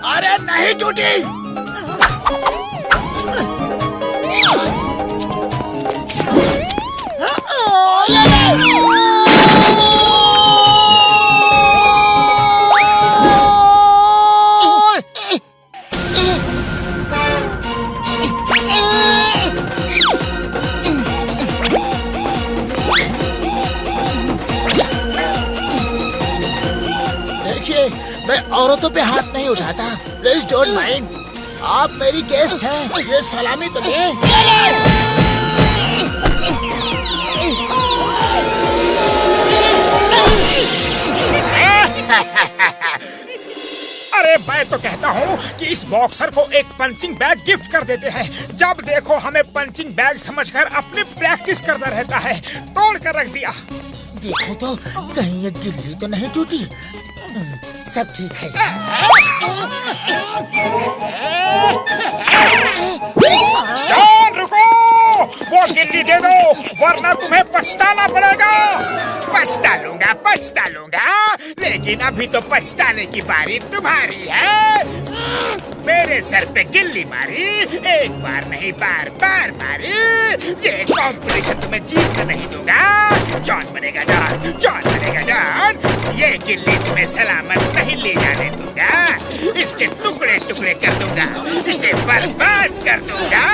अरे नहीं टूटी। मैं औरतों पे हाथ नहीं उठाता, प्लीज डोंट माइंड। आप मेरी गेस्ट हैं, ये सलामी तो नहीं। अरे मैं तो कहता हूँ कि इस बॉक्सर को एक पंचिंग बैग गिफ्ट कर देते हैं। जब देखो हमें पंचिंग बैग समझकर अपनी प्रैक्टिस करना रहता है। तोड़ कर रख दिया। देखो तो कहीं ये गिल्ली तो नहीं टूटी। सब ठीक है। जॉन रुको, वो गिल्ली दे दो वरना तुम्हें पछताना पड़ेगा। पछता लूंगा, लेकिन अभी तो पछताने की बारी तुम्हारी है। मेरे सर पे गिल्ली मारी, एक बार नहीं बार बार मारी। ये कंपटीशन तुम्हें जीतने नहीं दूंगा। जॉन बनेगा डॉन। ये गिल्ली तुम्हें सलामत नहीं ले जाने दूंगा। इसके टुकड़े टुकड़े कर दूंगा, इसे बर्बाद कर दूंगा।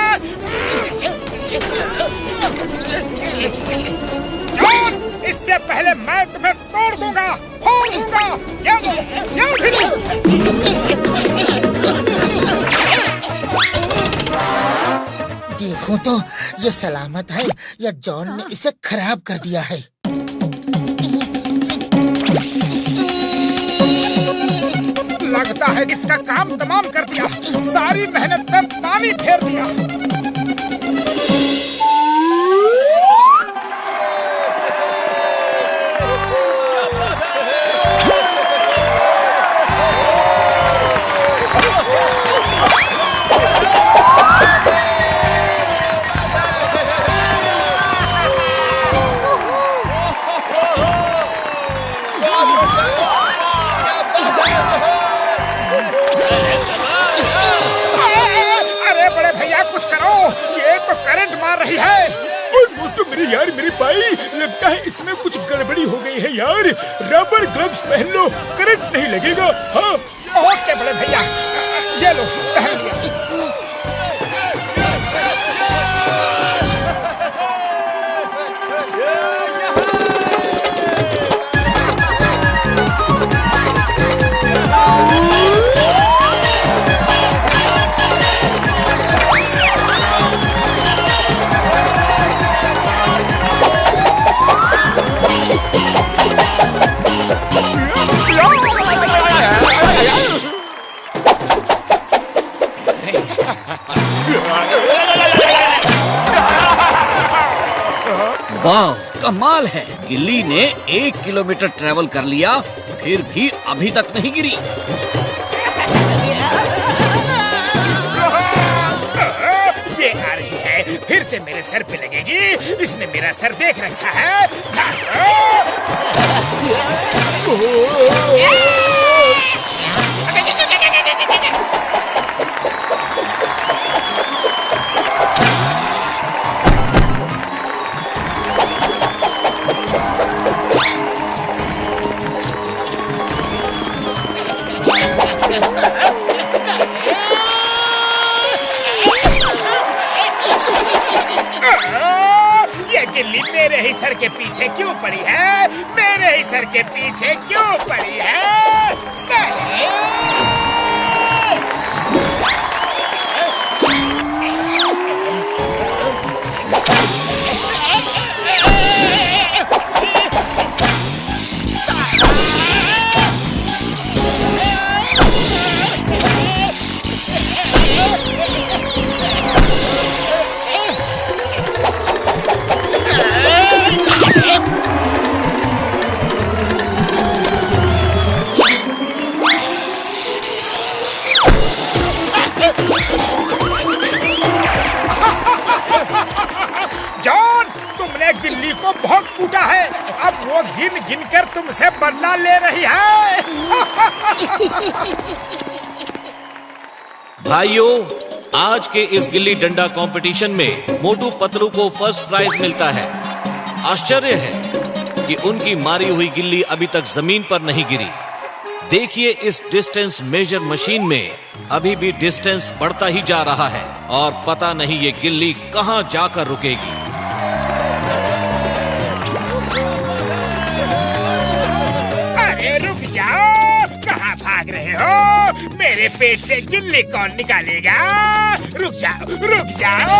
जॉन, इससे पहले मैं तुम्हें तोड़ दूंगा, फोड़ दूंगा। देखो तो ये सलामत है या जॉन ने इसे खराब कर दिया है। लगता है इसका काम तमाम कर दिया। सारी मेहनत में पानी फेर दिया। यार मेरी भाई, लगता है इसमें कुछ गड़बड़ी हो गई है यार। रबर ग्लव्स पहन लो, करंट नहीं लगेगा। हाँ ओके बड़े भैया, ये लो पहन लिया। वाह, कमाल है। गिल्ली ने 1 किलोमीटर ट्रेवल कर लिया, फिर भी अभी तक नहीं गिरी। ये आ रही है, फिर से मेरे सर पे लगेगी। इसने मेरा सर देख रखा है। ये गिल्ली मेरे ही सर के पीछे क्यों पड़ी है? मेरे ही सर के पीछे क्यों पड़ी है? नहीं। गिल्ली को बहुत कूटा है, अब वो गिन गिन कर तुमसे बदला ले रही है। भाइयों, आज के इस गिल्ली डंडा कंपटीशन में मोटू पतलू को फर्स्ट प्राइज मिलता है। आश्चर्य है कि उनकी मारी हुई गिल्ली अभी तक जमीन पर नहीं गिरी। देखिए, इस डिस्टेंस मेजर मशीन में अभी भी डिस्टेंस बढ़ता ही जा रहा है और पता नहीं ये गिल्ली कहां जाकर रुकेगी। अरे रुक जाओ, कहाँ भाग रहे हो? मेरे पेट से गिल्ली कौन निकालेगा? रुक जाओ, रुक जाओ।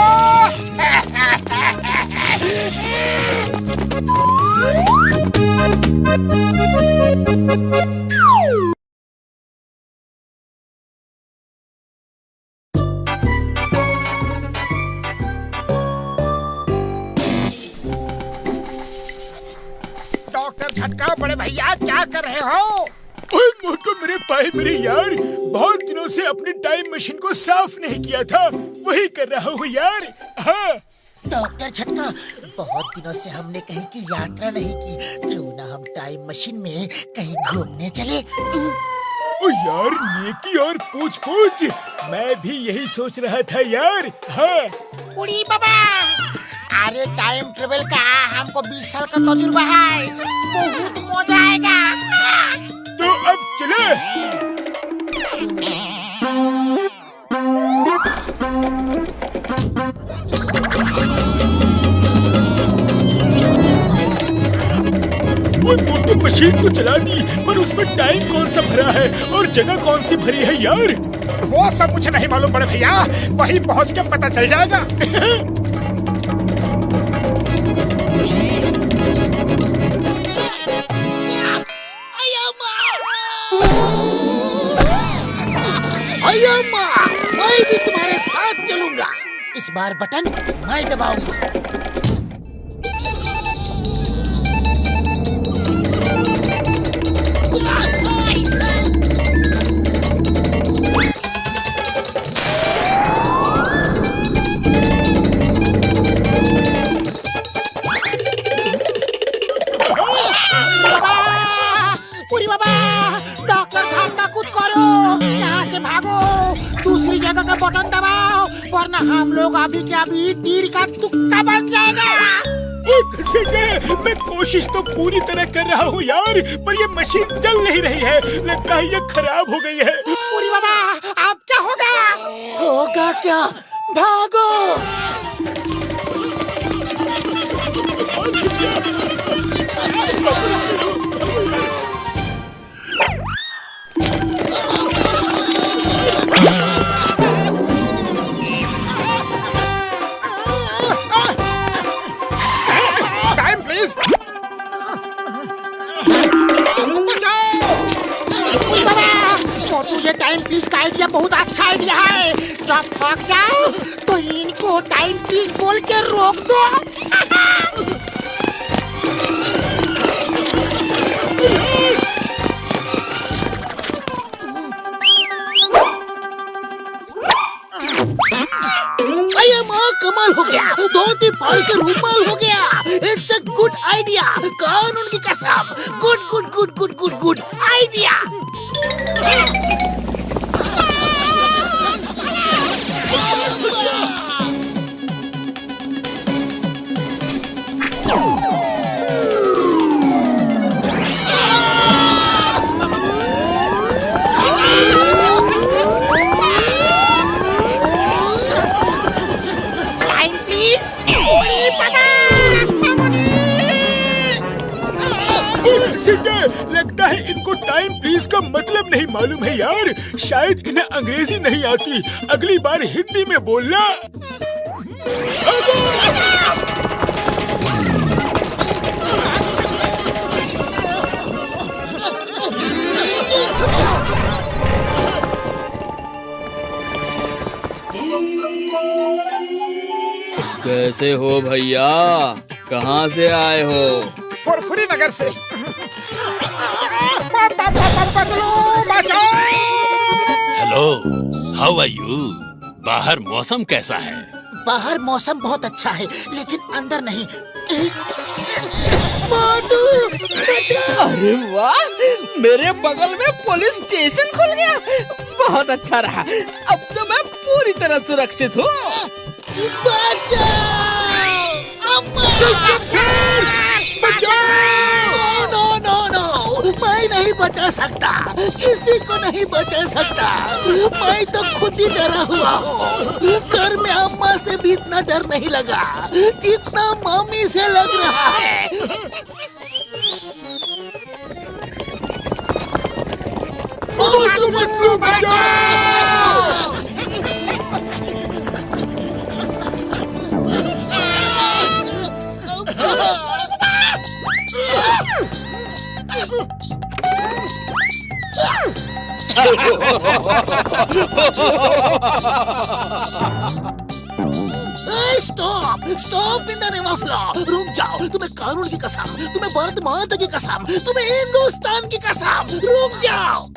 डॉक्टर झटका, बड़े भैया क्या कर रहे हो? ओए मोटू मेरे भाई मेरे यार, बहुत दिनों से अपनी टाइम मशीन को साफ नहीं किया था, वही कर रहा हूँ यार। हाँ डॉक्टर झटका, बहुत दिनों से हमने कहीं की यात्रा नहीं की, क्यों ना हम टाइम मशीन में कहीं घूमने चले? ओ यार, नेकी और पूछ पूछ, मैं भी यही सोच रहा था यार। हाँ उड़ी बाबा, अरे टाइम ट्रेवल का हमको 20 साल का तजुर्बा है, बहुत मजा आएगा। तो अब चले। मोटू मशीन तो चला दी, पर उसमें टाइम कौन सा भरा है और जगह कौन सी भरी है यार? वो सब कुछ नहीं मालूम बड़े भैया, वहीं पहुँच के पता चल जाएगा। मैं भी तुम्हारे साथ चलूंगा। इस बार बटन मैं दबाऊंगा। दूसरी जगह का बटन दबाओ, वरना हम लोग अभी के अभी तीर का तुक्का बन जाएगा। मैं कोशिश तो पूरी तरह कर रहा हूँ यार, पर ये मशीन चल नहीं रही है, लगता है ये खराब हो गई है। पूरी बाबा, अब क्या होगा? होगा क्या? भागो! Time please. तुझे टाइम प्लीज का आइडिया बहुत अच्छा आइडिया है। जब भाग जाओ तो इनको टाइम प्लीज बोल के रोक दो। अरे माँ, कमाल हो गया, धोती फाड़ के रुमाल हो गया। इट्स अ गुड आइडिया, कानून की कसम। Good good good good good good idea. Time please. लगता है इनको टाइम प्लीज का मतलब नहीं मालूम है यार, शायद इन्हें अंग्रेजी नहीं आती, अगली बार हिंदी में बोलना। कैसे हो भैया, कहाँ से आए हो? फुरफुरी नगर से। Hello, how are you? बाहर मौसम कैसा है? बाहर मौसम बहुत अच्छा है, लेकिन अंदर नहीं। मोटू बचाओ। अरे वाह, मेरे बगल में पुलिस स्टेशन खुल गया। बहुत अच्छा रहा, अब तो मैं पूरी तरह सुरक्षित हूँ। नो नो नो, मैं नहीं बचा सकता, किसी को नहीं बचा सकता। मैं तो खुद ही डरा हुआ हूँ। घर में अम्मा से भी इतना डर नहीं लगा जितना मम्मी से लग रहा है। मोटू बचाओ। Stop stop in the name of law. रुक जाओ, तुम्हें कानून की कसम, तुम्हें भारत माता की कसम, तुम्हें हिंदुस्तान की कसम, रुक जाओ।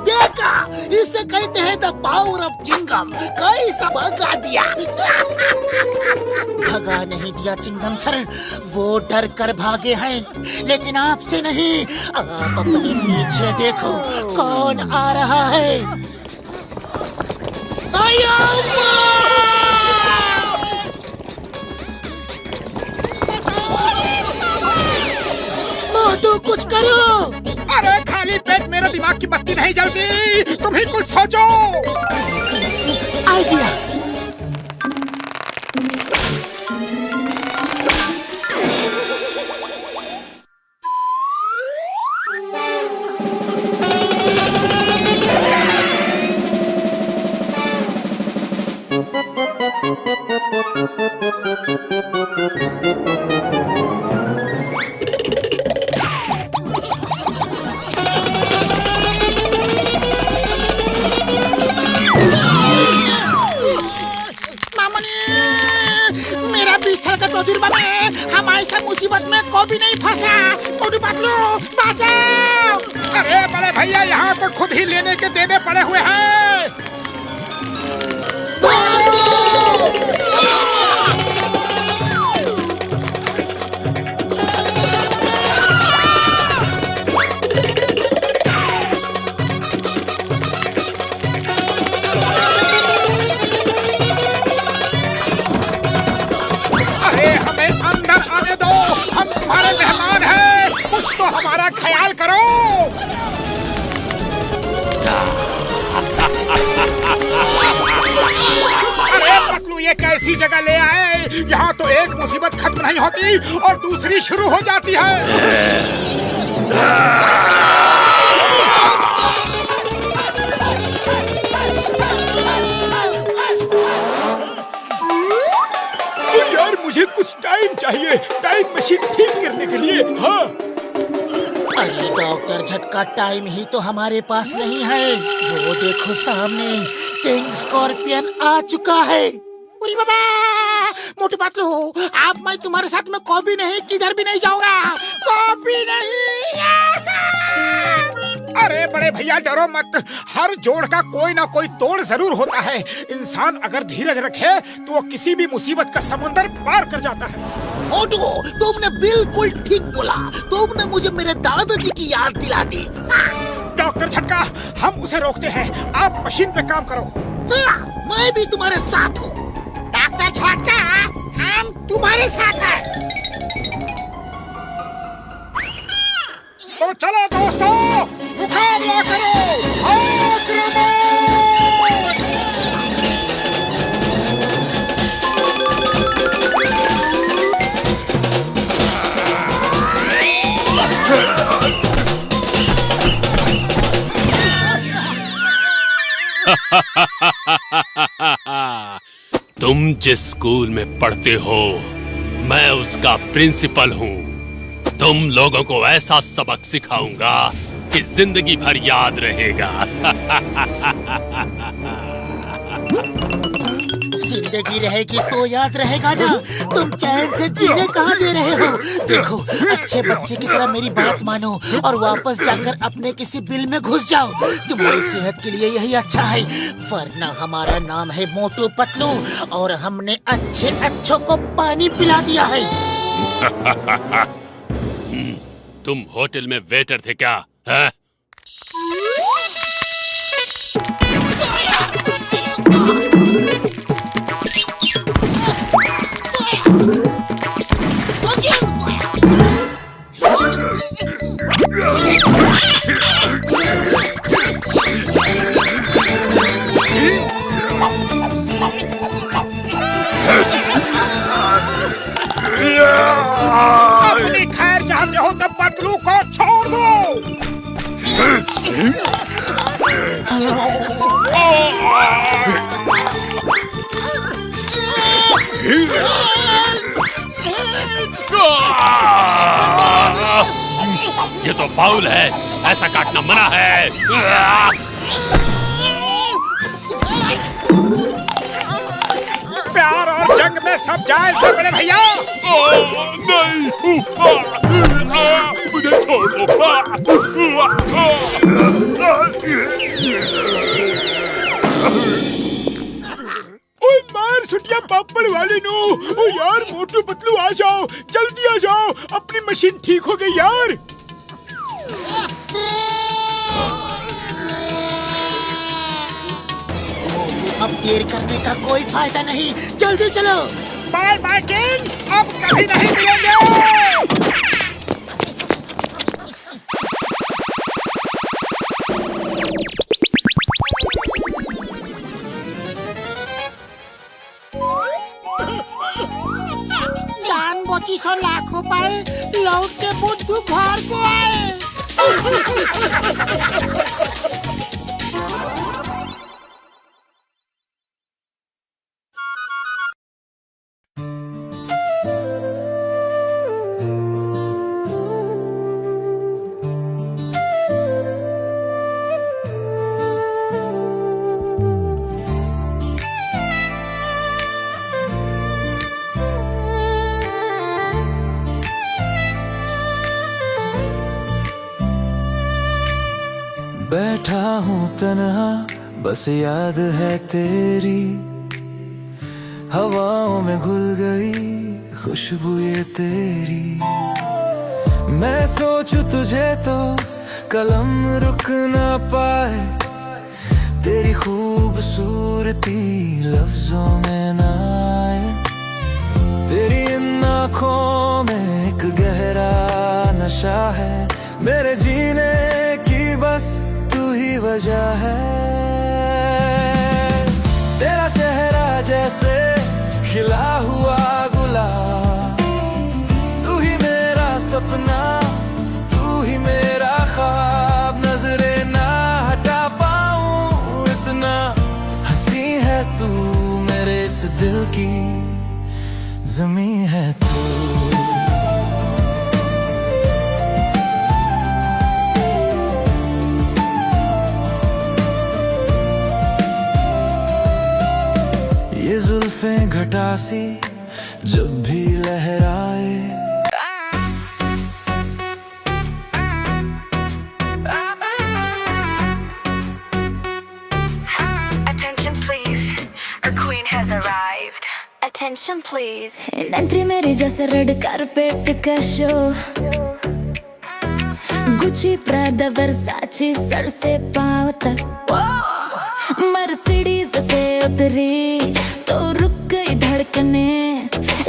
देखा, इसे कहते हैं द पावर ऑफ चिंगम। कैसा भगा दिया। भगा नहीं दिया चिंगम सर, वो डर कर भागे हैं, लेकिन आपसे नहीं। आप अपने पीछे देखो, कौन आ रहा है। मोटू कुछ करो। अरे खाली पेट मेरे दिमाग की बत्ती नहीं जलती, तुम ही कुछ सोचो। आइडिया। मेरा 20 साल का तजुर्बा में हम ऐसा मुसीबत में कभी नहीं फंसा। मोटू पतलू बचाओ। अरे बड़े भैया, यहाँ तो खुद ही लेने के देने पड़े हुए हैं। तो हमारा ख्याल करो। अरे पतलू, ये कैसी जगह ले आए। यहाँ तो एक मुसीबत खत्म नहीं होती और दूसरी शुरू हो जाती है। यार मुझे कुछ टाइम चाहिए, टाइम मशीन ठीक करने के लिए। हाँ। अरे डॉक्टर झटका, टाइम ही तो हमारे पास नहीं है। वो देखो सामने किंग स्कॉर्पियन आ चुका है। अरे बाबा, मोटू पतलू, आप मैं तुम्हारे साथ में कभी नहीं, किधर भी नहीं जाऊंगा, कभी नहीं। अरे बड़े भैया डरो मत, हर जोड़ का कोई ना कोई तोड़ जरूर होता है। इंसान अगर धीरज रखे तो वो किसी भी मुसीबत का समुंदर पार कर जाता है। मोटू, तुमने बिल्कुल ठीक बोला। तुमने मुझे मेरे दादाजी की याद दिला दी। डॉक्टर झटका, हम उसे रोकते हैं, आप मशीन पे काम करो। मैं भी तुम्हारे साथ हूँ। डॉक्टर झटका, हम तुम्हारे साथ हैं। तो चलो दोस्तों, मुकाबला करो। आक्रमण! तुम जिस स्कूल में पढ़ते हो, मैं उसका प्रिंसिपल हूँ। तुम लोगों को ऐसा सबक सिखाऊंगा कि जिंदगी भर याद रहेगा। जिंदगी रहेगी तो याद रहेगा ना। तुम चैन से जीने कहाँ दे रहे हो? देखो, अच्छे बच्चे की तरह मेरी बात मानो और वापस जाकर अपने किसी बिल में घुस जाओ। तुम्हारी सेहत के लिए यही अच्छा है, वरना हमारा नाम है मोटू पतलू और हमने अच्छों को पानी पिला दिया है। तुम होटल में वेटर थे क्या? है? अपनी खैर चाहते हो तो पतलू को छोड़ दो। ये तो फाउल है, ऐसा काटना मना है। प्यार और जंग में सब जाए से बड़े भैया। नहीं, मुझे छोड़ दो। ओए मार छुट्टियां पापड़ वाले नो। ओ यार मोटू पतलू आ जाओ, जल्दी आ जाओ, अपनी मशीन ठीक हो गई यार। अब देर करने का कोई फायदा नहीं, जल्दी चलो। बाय बाय किंग, अब कभी नहीं मिलेंगे। जान बची सो लाखों पाए, लौट के बुद्धू घर को आए। बैठा हूँ तन्हा, बस याद है तेरी, हवाओं में घुल गई खुशबू ये तेरी। मैं सोचूं तुझे तो कलम रुक ना पाए, तेरी खूबसूरती लफ्जों में ना आए। तेरी इन आँखों में एक गहरा नशा है, मेरे जीने की बस तू ही वजह है। तेरा चेहरा जैसे खिला हुआ गुलाब, तू ही मेरा सपना, तू ही मेरा ख्वाब। नजरें ना हटा पाऊं, इतना हंसी है तू, मेरे इस दिल की ज़मीं है तू। ये जुल्फें घटासी जब भी लहराए, Attention please, our queen has arrived. Attention please. Entry मेरी जैसे रेड कारपेट का शो, गुची प्रादा वर्साची सर से पाँव तक। मर्सिडीज से उतरी तो रुक गई धड़कने,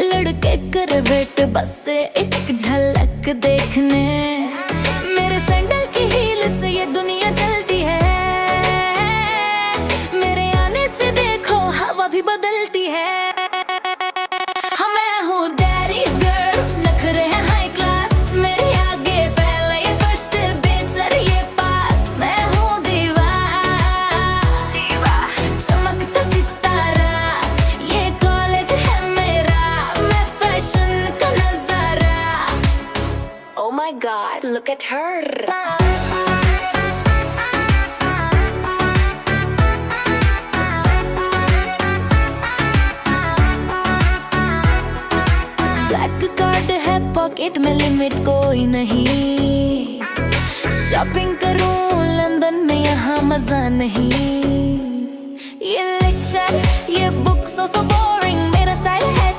लड़के कर वेट बस से एक झलक देखने। मेरे सैंडल की हील से ये दुनिया चलती है, मेरे आने से देखो हवा भी बदलती है। मैं हूँ डैडीज गर्ल, नखरे हैं हाई क्लास, मेरे आगे पहले ये फर्स्ट बेंच और ये पास। मैं हूँ दीवा, चमकता सितारा, ये कॉलेज है मेरा, मैं फैशन का नजारा। Oh my God, look at her. Pocket में लिमिट कोई नहीं। शॉपिंग करूं लंदन में, यहाँ मजा नहीं। ये लेक्चर, ये बुक सो बोरिंग, मेरा स्टाइल है